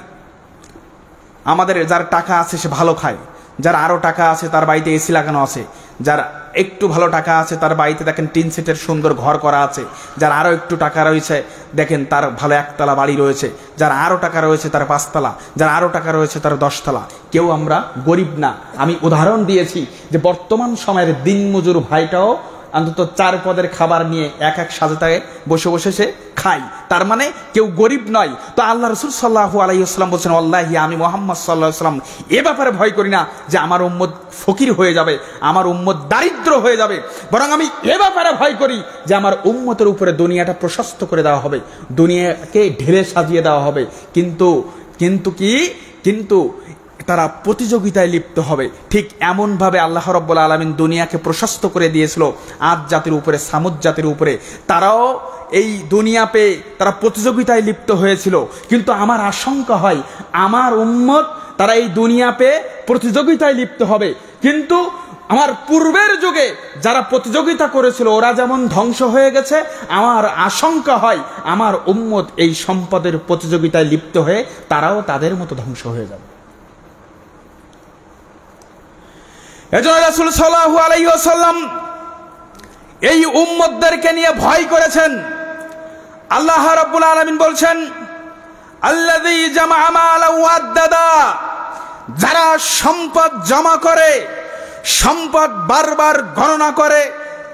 [SPEAKER 1] আমাদের যার টাকা আছে সে ভালো খায়, যার আরো টাকা আছে তার বাড়িতে এসি লাগানো আছে, যার একটু ভালো টাকা আছে তার বাড়িতে দেখেন 3 সেটের সুন্দর ঘর করা আছে, যার আরো একটু টাকা রয়েছে দেখেন তার ভালো 1 তলা বাড়ি রয়েছে, যার আরো টাকা রয়েছে তার 5 তলা, যার আরো টাকা রয়েছে তার 10 তলা। কেউ আমরা গরিব না। আমি উদাহরণ দিয়েছি যে বর্তমান সময়ের দিনমজুর ভাইটাও অন্তত 4 পদের খাবার নিয়ে এক সাজেতায় বসে বসে সে খায়, তার মানে কেউ গরিব নয়। তো আল্লাহ রাসূল সাল্লাল্লাহু আলাইহি ওয়াসাল্লাম বলছেন ওয়াল্লাহি, আমি মুহাম্মদ সাল্লাল্লাহু আলাইহি ওয়াসাল্লাম এ ব্যাপারে ভয় করি না যে আমার উম্মত ফকির হয়ে যাবে, আমার উম্মত দারিদ্র হয়ে যাবে, বরং আমি এ ব্যাপারে ভয় করি যে আমার উম্মতের উপরে দুনিয়াটা প্রশস্ত করে দেওয়া হবে, দুনিয়াকে ঢেলে সাজিয়ে দেওয়া হবে। কিন্তু তারা প্রতিযোগিতায় লিপ্ত হবে। ঠিক এমন ভাবে আল্লাহ রাব্বুল আলামিন দুনিয়াকে প্রশস্ত করে দিয়েছিল আদ জাতির উপরে, সামুদ জাতির উপরে। তারাও এই দুনিয়া পেয়ে তারা প্রতিযোগিতায় লিপ্ত হয়েছিল। কিন্তু আমার আশঙ্কা হয় আমার উম্মত তারা এই দুনিয়া পেয়ে প্রতিযোগিতায় লিপ্ত হবে, কিন্তু আমার পূর্বের যুগে যারা প্রতিযোগিতা করেছিল ওরা যেমন ধ্বংস হয়ে গেছে, আমার আশঙ্কা হয় আমার উম্মত এই সম্পদের প্রতিযোগিতায় লিপ্ত হয়ে তারাও তাদের মতো ধ্বংস হয়ে যাবে। এজন্য রাসূল সাল্লাল্লাহু আলাইহি ওয়াসাল্লাম এই উম্মতদেরকে নিয়ে ভয় করেছেন। আল্লাহ রাব্বুল আলামিন বলছেন আল্লাযী জামাআ মালান ওয়া আদ্দাদা, যারা সম্পদ জমা করে, সম্পদ বারবার গণনা করে,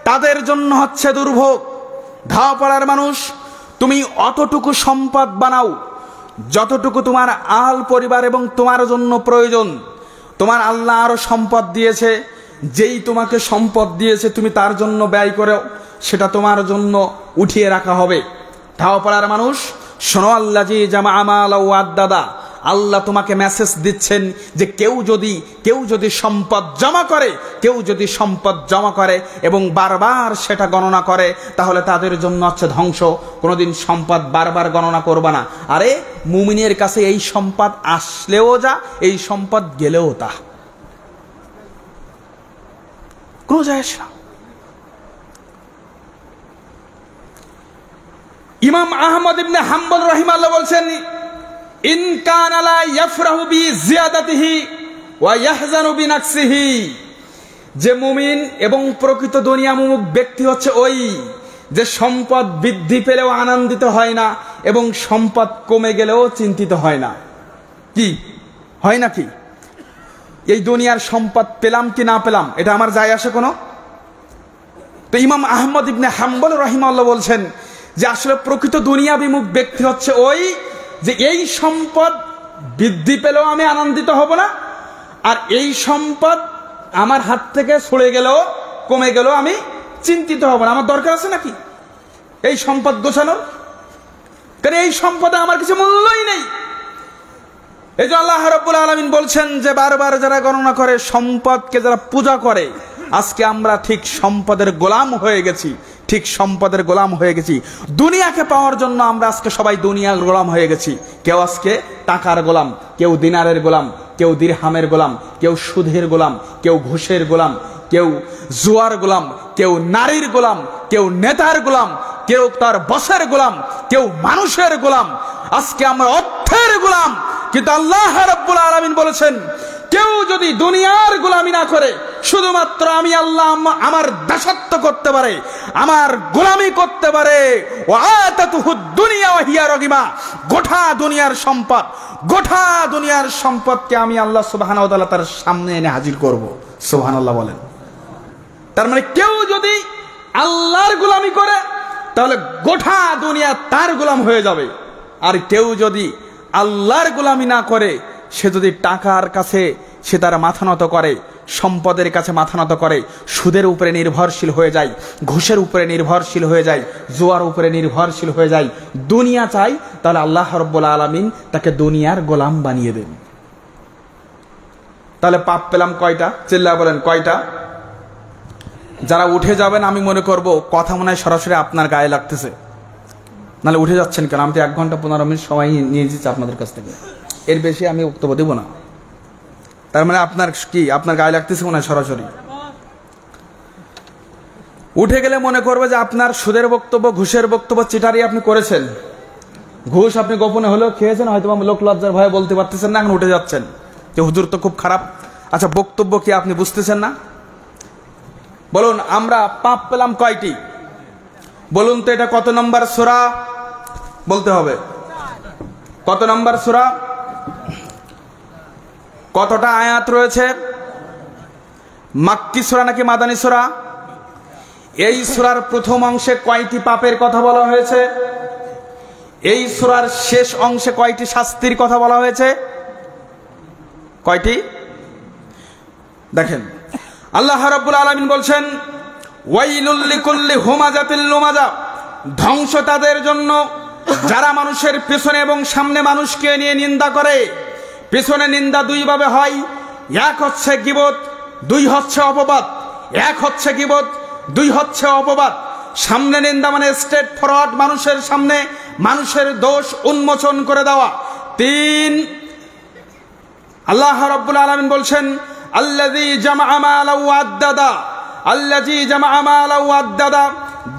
[SPEAKER 1] তাদের জন্য হচ্ছে দুর্ভোগ। ধাওয়াপাড়ার মানুষ, তুমি অতটুকু সম্পদ বানাও যতটুকু তোমার আল পরিবার এবং তোমার জন্য প্রয়োজন। তোমার আল্লাহ আরো সম্পদ দিয়েছে, যেই তোমাকে সম্পদ দিয়েছে তুমি তার জন্য ব্যয় করো, সেটা তোমার জন্য উঠিয়ে রাখা হবে। ধাওয়াপাড়ার মানুষ শোনো, আল্লাযী জামাআ মালান ওয়া আদ্দাদা, আল্লাহ তোমাকে মেসেজ দিচ্ছেন যে কেউ যদি সম্পদ জমা করে এবং বারবার সেটা গণনা করে, তাহলে তাদের জন্য হচ্ছে ধ্বংস। কোনোদিন সম্পদ বারবার গণনা করবা না। আরে মুমিনের কাছে এই সম্পদ আসলেও যা, এই সম্পদ গেলেও তা, কোনো যায় আসে না। ইমাম আহমদ ইবনে হাম্বল রাহিমাহুল্লাহ বলছেন ইন কানা লা ইয়াফরাহু বি জিয়াদাতিহি ওয়া ইয়াহজানু বিনাকসিহি, যে মুমিন এবং প্রকৃত দুনিয়ামুখ ব্যক্তি হচ্ছে ওই যে সম্পদ বৃদ্ধি পেলেও আনন্দিত হয় না এবং সম্পদ কমে গেলেও চিন্তিত হয় না। কি হয় নাকি? এই দুনিয়ার সম্পদ পেলাম কি না পেলাম এটা আমার যায় আসে কোনো? তো ইমাম আহমদ ইবনে হাম্বল রাহিমাহুল্লাহ বলছেন যে আসলে প্রকৃত দুনিয়াবিমুখ ব্যক্তি হচ্ছে ওই যে এই সম্পদ বৃদ্ধি পেলেও আমি আনন্দিত হব না, আর এই সম্পদ আমার হাত থেকে সরে গেলেও কমে গেলেও আমি চিন্তিত হব না। আমার দরকার আছে নাকি এই সম্পদ গোছানোর? কারণ এই সম্পদে আমার কিছু মূল্যই নেই। এই যে আল্লাহ রাব্বুল আলামিন বলছেন যে বারবার যারা গণনা করে, সম্পদকে যারা পূজা করে, আজকে আমরা ঠিক সম্পদের গোলাম হয়ে গেছি, ঠিক সম্পদের গোলাম হয়ে গেছি। দুনিয়াকে পাওয়ার জন্য আমরা আজকে সবাই দুনিয়ার গোলাম হয়ে গেছি। কেউ আজকে টাকার গোলাম, কেউ দিনারের গোলাম, কেউ দিরহামের গোলাম, কেউ সুদের গোলাম, কেউ ঘুষের গোলাম, কেউ জুয়ার গোলাম, কেউ নারীর গোলাম, কেউ নেতার গোলাম, কেউ তার বসের গোলাম, কেউ মানুষের গোলাম। আজকে আমরা অর্থের গোলাম। কিন্তু আল্লাহ রাব্বুল আলামিন বলেছেন, কেউ যদি দুনিয়ার গোলামি না করে, শুধুমাত্র আমি আল্লাহ আমার দাসত্ব করতে পারে, আমার গোলামি করতে পারে, ওয়াতাতুহুদ দুনিয়া ওয়া হিয়া রাগিমা, গোটা দুনিয়ার সম্পদ, গোটা দুনিয়ার সম্পদকে আমি আল্লাহ সুবহানাহু ওয়া তাআলা তার সামনে এনে হাজির করব। সুবহানাল্লাহ বলেন। তার মানে কেউ যদি আল্লাহর গোলামি করে, তাহলে গোটা দুনিয়া তার গোলাম হয়ে যাবে। আর কেউ যদি আল্লাহর গোলামি না করে, সে যদি টাকার কাছে সে তার মাথা নত করে, সম্পদের কাছে মাথা নত করে, সুদের উপরে নির্ভরশীল হয়ে যায়, ঘুষের উপরে নির্ভরশীল হয়ে যায়, জুয়ার উপরে নির্ভরশীল হয়ে যায়, দুনিয়া চাই, তাহলে আল্লাহ রাব্বুল আলামিন তাকে দুনিয়ার গোলাম বানিয়ে দেন। তাহলে পাপ পেলাম কয়টা? চিল্লায় বলেন কয়টা? যারা উঠে যাবেন, আমি মনে করব কথা মনে হয় সরাসরি আপনার গায়ে লাগতেছে, নাহলে উঠে যাচ্ছেন কেন? আমি তো 1 ঘন্টা 15 মিনিট সময় নিয়ে দিচ্ছি আপনাদের কাছ থেকে, এর বেশি আমি বক্তব্য দেব না। তার মানে আপনার কি, আপনার গায়ে লাগতেছে মনে হয় সরাসরি। উঠে গেলে মনে করবে যে আপনার সুদের বক্তব্য, ঘুষের বক্তব্য, চিটারি আপনি করেছেন, ঘুষ আপনি গোপনে হলেও খেয়েছেন, হয়তো লোক লজ্জার ভয়ে বলতে পারতেছেন না, এখন উঠে যাচ্ছেন যে হুজুর তো খুব খারাপ। আচ্ছা, বক্তব্য কি আপনি বুঝতেছেন না? বলুন, আমরা পাপ পেলাম কয়টি? বলুন তো, এটা কত নম্বর সূরা? বলতে হবে কত নম্বর সূরা, কতটা আয়াত রয়েছে? মাক্কি সূরা নাকি মাদানী সূরা? এই সূরার প্রথম অংশে কয়টি পাপের কথা বলা হয়েছে? এই সূরার শেষ অংশে কয়টি শাস্তির কথা বলা হয়েছে? কয়টি? দেখেন, আল্লাহ রাব্বুল আলামিন বলছেন, ওয়াইলুল লিকুল্লি হুমাজাতিল লুমাজা, ধ্বংস তাদের জন্য যারা মানুষের পেছনে এবং সামনে মানুষকে নিয়ে নিন্দা করে। পেছনে নিন্দা দুই ভাবে হয়, এক হচ্ছে গীবত, দুই হচ্ছে অপবাদ। এক হচ্ছে গীবত, দুই হচ্ছে অপবাদ। সামনে নিন্দা মানে স্ট্রেট ফরওয়ার্ড, মানুষের সামনে মানুষের দোষ উন্মোচন করে দেওয়া। 3, আল্লাহ রাব্বুল আলামিন বলছেন, আল্লাযী জামাআ মালাও ওয়া আদ্দাদা, আল্লাযী জামাআ মালাও ওয়া আদ্দাদা,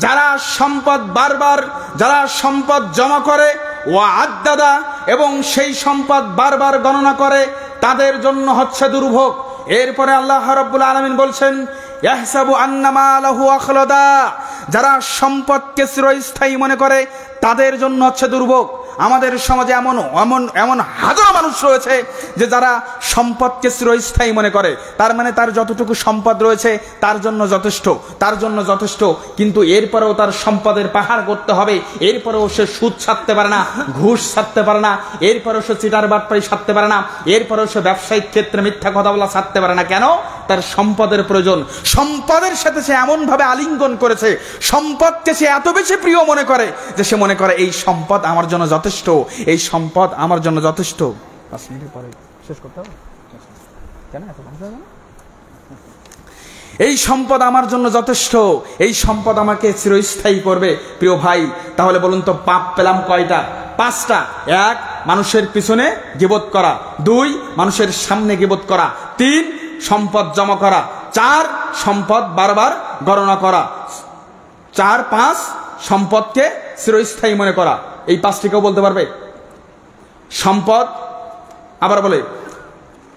[SPEAKER 1] যারা সম্পদ বারবার, যারা সম্পদ জমা করে, ওয়া আদ্দাদা, এবং সেই সম্পদ বারবার গণনা করে, তাদের জন্য হচ্ছে দুর্ভোগ। এরপরে আল্লাহ রাব্বুল আলামিন বলছেন, ইয়াহসাবু আন্না মালাহু আখলাদা, যারা সম্পদকে চিরস্থায়ী মনে করে, তাদের জন্য হচ্ছে দুর্ভোগ। আমাদের সমাজে এমন এমন এমন হাজারো মানুষ রয়েছে যে যারা সম্পদকে চিরস্থায়ী মনে করে। তার মানে তার যতটুকু সম্পদ রয়েছে তার জন্য যথেষ্ট, তার জন্য যথেষ্ট। কিন্তু এরপরেও তার সম্পদের পাহাড় করতে হবে, এরপরেও সে সুদ ছাড়তে পারে না, ঘুষ ছাড়তে পারে না, এরপরেও সে চিটার বাটপাড়ি ছাড়তে পারে না, এরপরেও সে ব্যবসায়িক ক্ষেত্রে মিথ্যা কথা বলা ছাড়তে পারে না। কেন? তার সম্পদের প্রয়োজন। সম্পদের সাথে সে এমন ভাবে আলিঙ্গন করেছে, সম্পদকে সে এত বেশি প্রিয় মনে করে যে সে মনে করে এই সম্পদ আমার জন্য যথেষ্ট, এই সম্পদ আমার জন্য যথেষ্ট। 5 মিনিটের পরে শেষ করতে হবে কেন? এত ভালো লাগে না? এই সম্পদ আমার জন্য যথেষ্ট, এই সম্পদ আমাকে চিরস্থায়ী করবে। প্রিয় ভাই, তাহলে বলুন তো পাপ পেলাম কয়টা? 5টা। 1, মানুষের পিছনে গীবত করা। 2, মানুষের সামনে গীবত করা। 3, সম্পদ জমা করা। 4, সম্পদ বারবার গণনা করা। 4, 5, সম্পদকে চিরস্থায়ী মনে করা। এই 5টি কেউ বলতে পারবে? সম্পদ, আবার বলে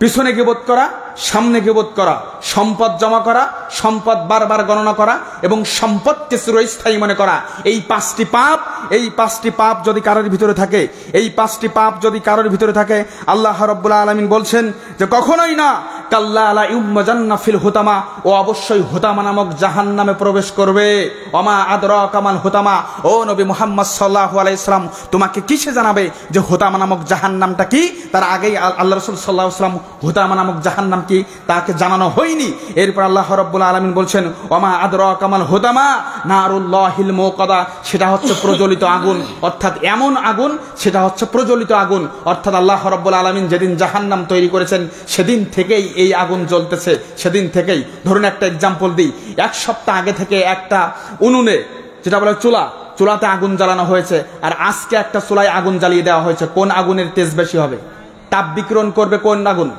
[SPEAKER 1] পিছনে গীবত করা, সামনে গীবত করা, সম্পদ জমা করা, সম্পদ বারবার গণনা করা এবং সম্পদকে চিরস্থায়ী মনে করা। এই 5টি পাপ, এই 5টি পাপ যদি কারোর ভিতরে থাকে, এই 5টি পাপ যদি কারোর ভিতরে থাকে, আল্লাহ রাব্বুল আলামিন বলছেন যে কখনোই না কাল্লা লা ইউমাজান্না ফিল হুতামা, ও অবশ্যই হুতামা নামক জাহান্নামে প্রবেশ করবে। ওমা আদরাকা মাল হুতামা, ও নবী মুহাম্মদ সাল্লাল্লাহু আলাইহি সাল্লাম তোমাকে কিসে জানাবে যে হুতামা নামক জাহান্নামটা কি? তার আগেই আল্লাহ রাসূল সাল্লাল্লাহু আলাইহি সাল্লাম হুতামা নামক জাহান্নাম কি তাকে জানানো হয়নি। এরপর আল্লাহ রাব্বুল আলামিন বলছেন ওমা আদরাকা মাল হুতামা নারুল্লাহিল মুকাদা, সেটা হচ্ছে প্রজ্বলিত আগুন, অর্থাৎ এমন আগুন সেটা হচ্ছে প্রজ্বলিত আগুন। অর্থাৎ আল্লাহ রাব্বুল আলামিন যেদিন জাহান্নাম তৈরি করেছেন সেদিন থেকেই এই আগুন জ্বলতেছে, সেদিন থেকেই। ধরুন একটা এক্সাম্পল দিই, এক সপ্তাহ আগে থেকে একটা উনুনে, যেটা বলে চুলাতে আগুন জ্বালানো হয়েছে, আর আজকে একটা চুলায় আগুন জ্বালিয়ে দেওয়া হয়েছে, কোন আগুনের তেজ বেশি হবে? তাপ বিকিরণ করবে কোন আগুন?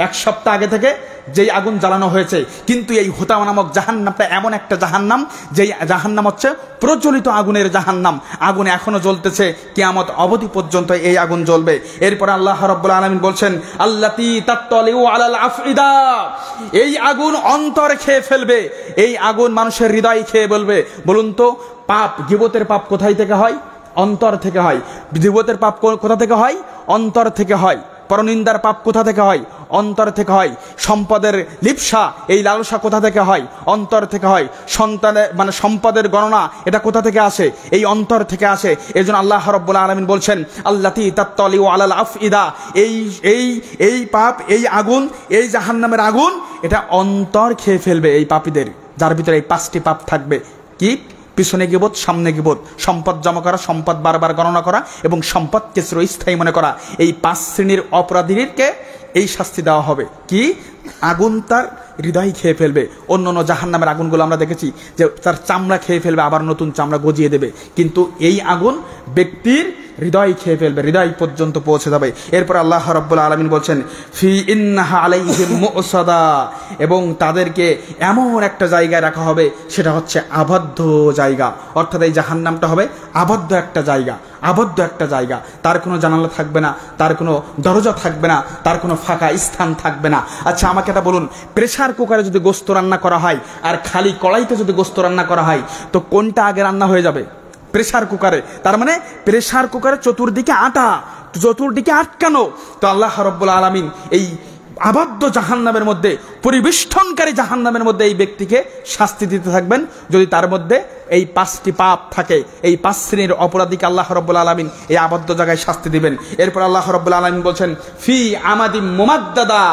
[SPEAKER 1] এক সপ্তাহ আগে থেকে যেই আগুন জ্বালানো হয়েছে। কিন্তু এই হুতামা নামক জাহান্নামটা এমন একটা জাহান্নাম, যেই জাহান্নাম হচ্ছে প্রজ্বলিত আগুনের জাহান্নাম। আগুন এখনো জ্বলতেছে, কিয়ামত অবধি পর্যন্ত এই আগুন জ্বলবে। এরপর আল্লাহ রাব্বুল আলামিন বলছেন আল্লাতী তাত্তালিউ আলাল আফইদা, এই আগুন অন্তর খেয়ে ফেলবে, এই আগুন মানুষের হৃদয় খেয়ে বলবে। বলুন তো, পাপ, গীবতের পাপ কোথায় থেকে হয়? অন্তর থেকে হয়। গীবতের পাপ কোথা থেকে হয়? অন্তর থেকে হয়। পরনিন্দার পাপ কোথা থেকে হয়? অন্তর থেকে হয়। সম্পদের লিপ্সা, এই লালসা কোথা থেকে হয়? অন্তর থেকে হয়। সম্পদের গণনা, এটা কোথা থেকে আসে? এই অন্তর থেকে আসে। এজন্য আল্লাহ রাব্বুল আলামিন বলছেন আল্লাতী তাত্তালিউ আলাল আফইদা, এই পাপ, এই আগুন, এই জাহান্নামের আগুন, এটা অন্তর খেয়ে ফেলবে এই পাপীদের, যার ভিতরে এই 5টি পাপ থাকবে। কি? পিছনে গিবত, সামনে গিবত, সম্পদ জমা করা, সম্পদ বারবার গণনা করা এবং সম্পদকে চিরস্থায়ী মনে করা। এই 5 শ্রেণীর অপরাধীকে এই শাস্তি দেওয়া হবে। কি? আগুন তার হৃদয় খেয়ে ফেলবে। অন্য অন্য জাহান্নামের আগুনগুলো আমরা দেখেছি যে তার চামড়া খেয়ে ফেলবে, আবার নতুন চামড়া গজিয়ে দেবে, কিন্তু এই আগুন ব্যক্তির হৃদয় খেয়ে ফেলবে, হৃদয় পর্যন্ত পৌঁছে যাবে। এরপর আল্লাহ রাব্বুল আলামিন বলছেন ফি ইন্নাহা আলাইহিম মুসাদা, এবং তাদেরকে এমন একটা জায়গায় রাখা হবে, সেটা হচ্ছে আবদ্ধ জায়গা। অর্থাৎ এই জাহান্নামটা হবে আবদ্ধ একটা জায়গা, আবদ্ধ একটা জায়গা। তার কোনো জানালা থাকবে না, তার কোনো দরজা থাকবে না, তার কোনো ফাঁকা স্থান থাকবে না। আচ্ছা আমাকে এটা বলুন, প্রেসার কুকারে যদি গোস্ত রান্না করা হয় আর খালি কড়াইতে যদি গোস্ত রান্না করা হয়, তো কোনটা আগে রান্না হয়ে যাবে? প্রেসার কুকারে। তার মানে প্রেসার কুকারে চতুর্দিকে আটা, চতুর্দিকে আটকানো। তো আল্লাহ রাব্বুল আলামিন এই আবদ্ধ জাহান্নামের মধ্যে, পরিবেষ্টনকারী জাহান্নামের মধ্যে এই ব্যক্তিকে শাস্তি দিতে থাকবেন যদি তার মধ্যে এই 5টি পাপ থাকে। এই 5 শ্রেণীর অপরাধীকে আল্লাহ রাব্বুল আলামিন এই আবদ্ধ জায়গায় শাস্তি দিবেন। এরপর আল্লাহ রাব্বুল আলামিন বলছেন ফি আমাদিম মুমাদ্দাদা,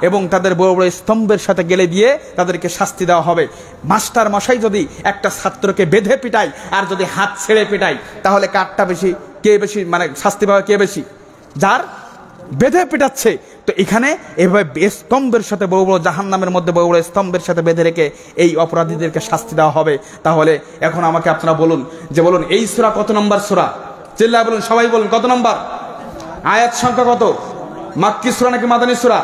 [SPEAKER 1] এবং তাদের বড় বড় স্তম্ভের সাথে গেলে দিয়ে তাদেরকে শাস্তি দেওয়া হবে। মাস্টার মশাই যদি একটা ছাত্রকে বেঁধে পিটায় আর যদি হাত ছেড়ে পিটায়, তাহলে কারটা বেশি, কে বেশি মানে শাস্তি পাবে কে বেশি? যার বেঁধে পিটাচ্ছে। তো এখানে এভাবে স্তম্ভের সাথে, বড় বড় জাহান্নামের মধ্যে বড় বড় স্তম্ভের সাথে বেঁধে রেখে এই অপরাধীদেরকে শাস্তি দেওয়া হবে। তাহলে এখন আমাকে আপনারা বলুন, এই সূরা কত নম্বর সূরা? চিল্লায় বলুন, সবাই বলুন, কত নম্বর? আয়াত সংখ্যা কত? মাক্কি সূরা নাকি মাদানী সূরা?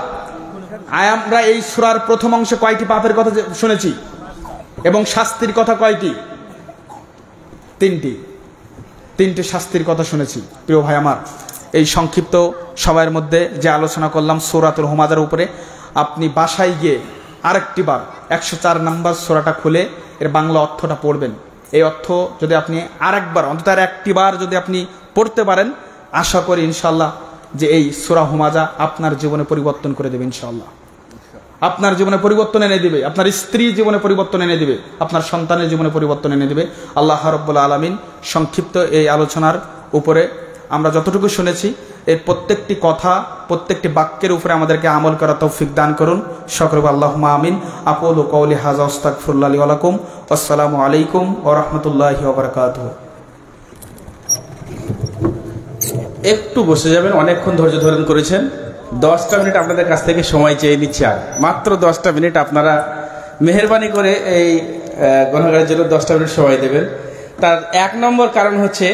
[SPEAKER 1] আমরা এই সূরার প্রথম অংশে কয়টি পাপের কথা শুনেছি এবং শাস্তির কথা কয়টি? 3টি শাস্তির কথা শুনেছি। প্রিয় ভাই আমার, এই সংক্ষিপ্ত সবার মধ্যে যে আলোচনা করলাম সূরাতুল হুমাজার উপরে, আপনি বাসায় গিয়ে আরেকটি বার 104 নম্বর সূরাটা খুলে এর বাংলা অর্থটা পড়বেন। এই অর্থ যদি আপনি আরেকবার, অন্তত আর একটি বার যদি আপনি পড়তে পারেন, আশা করি ইনশাআল্লাহ যে এই সূরা হুমাজা আপনার জীবনে পরিবর্তন করে দেবে। ইনশাআল্লাহ আপনার জীবনে পরিবর্তন এনে দিবে, আপনার স্ত্রীর জীবনে পরিবর্তন এনে দিবে, আপনার সন্তানের জীবনে পরিবর্তন এনে দিবে। আল্লাহ রাব্বুল আলামিন সংক্ষিপ্ত এই আলোচনার উপরে আমরা যতটুকু শুনেছি, এই প্রত্যেকটি কথা, প্রত্যেকটি বাক্যের উপরে আমাদেরকে আমল করা তৌফিক দান করুন। সকলে আল্লাহুম্মা আমিন। আকুলু কওলি হাযা আস্তাগফিরুল্লাহ লি ওয়া লাকুম। আসসালামু আলাইকুম ওয়া রাহমাতুল্লাহি ওয়া বারাকাতুহু।
[SPEAKER 2] একটু বসে যাবেন, অনেকক্ষণ ধৈর্য ধারণ করেছেন। 10টা মিনিট আপনাদের কাছ থেকে সময় চেয়ে নিচ্ছি, আর মাত্র 10টা মিনিট আপনারা মেহেরবানি করে এই গুনাহগারের জন্য 10টা মিনিট সময় দেবেন। তার 1 নম্বর কারণ হচ্ছে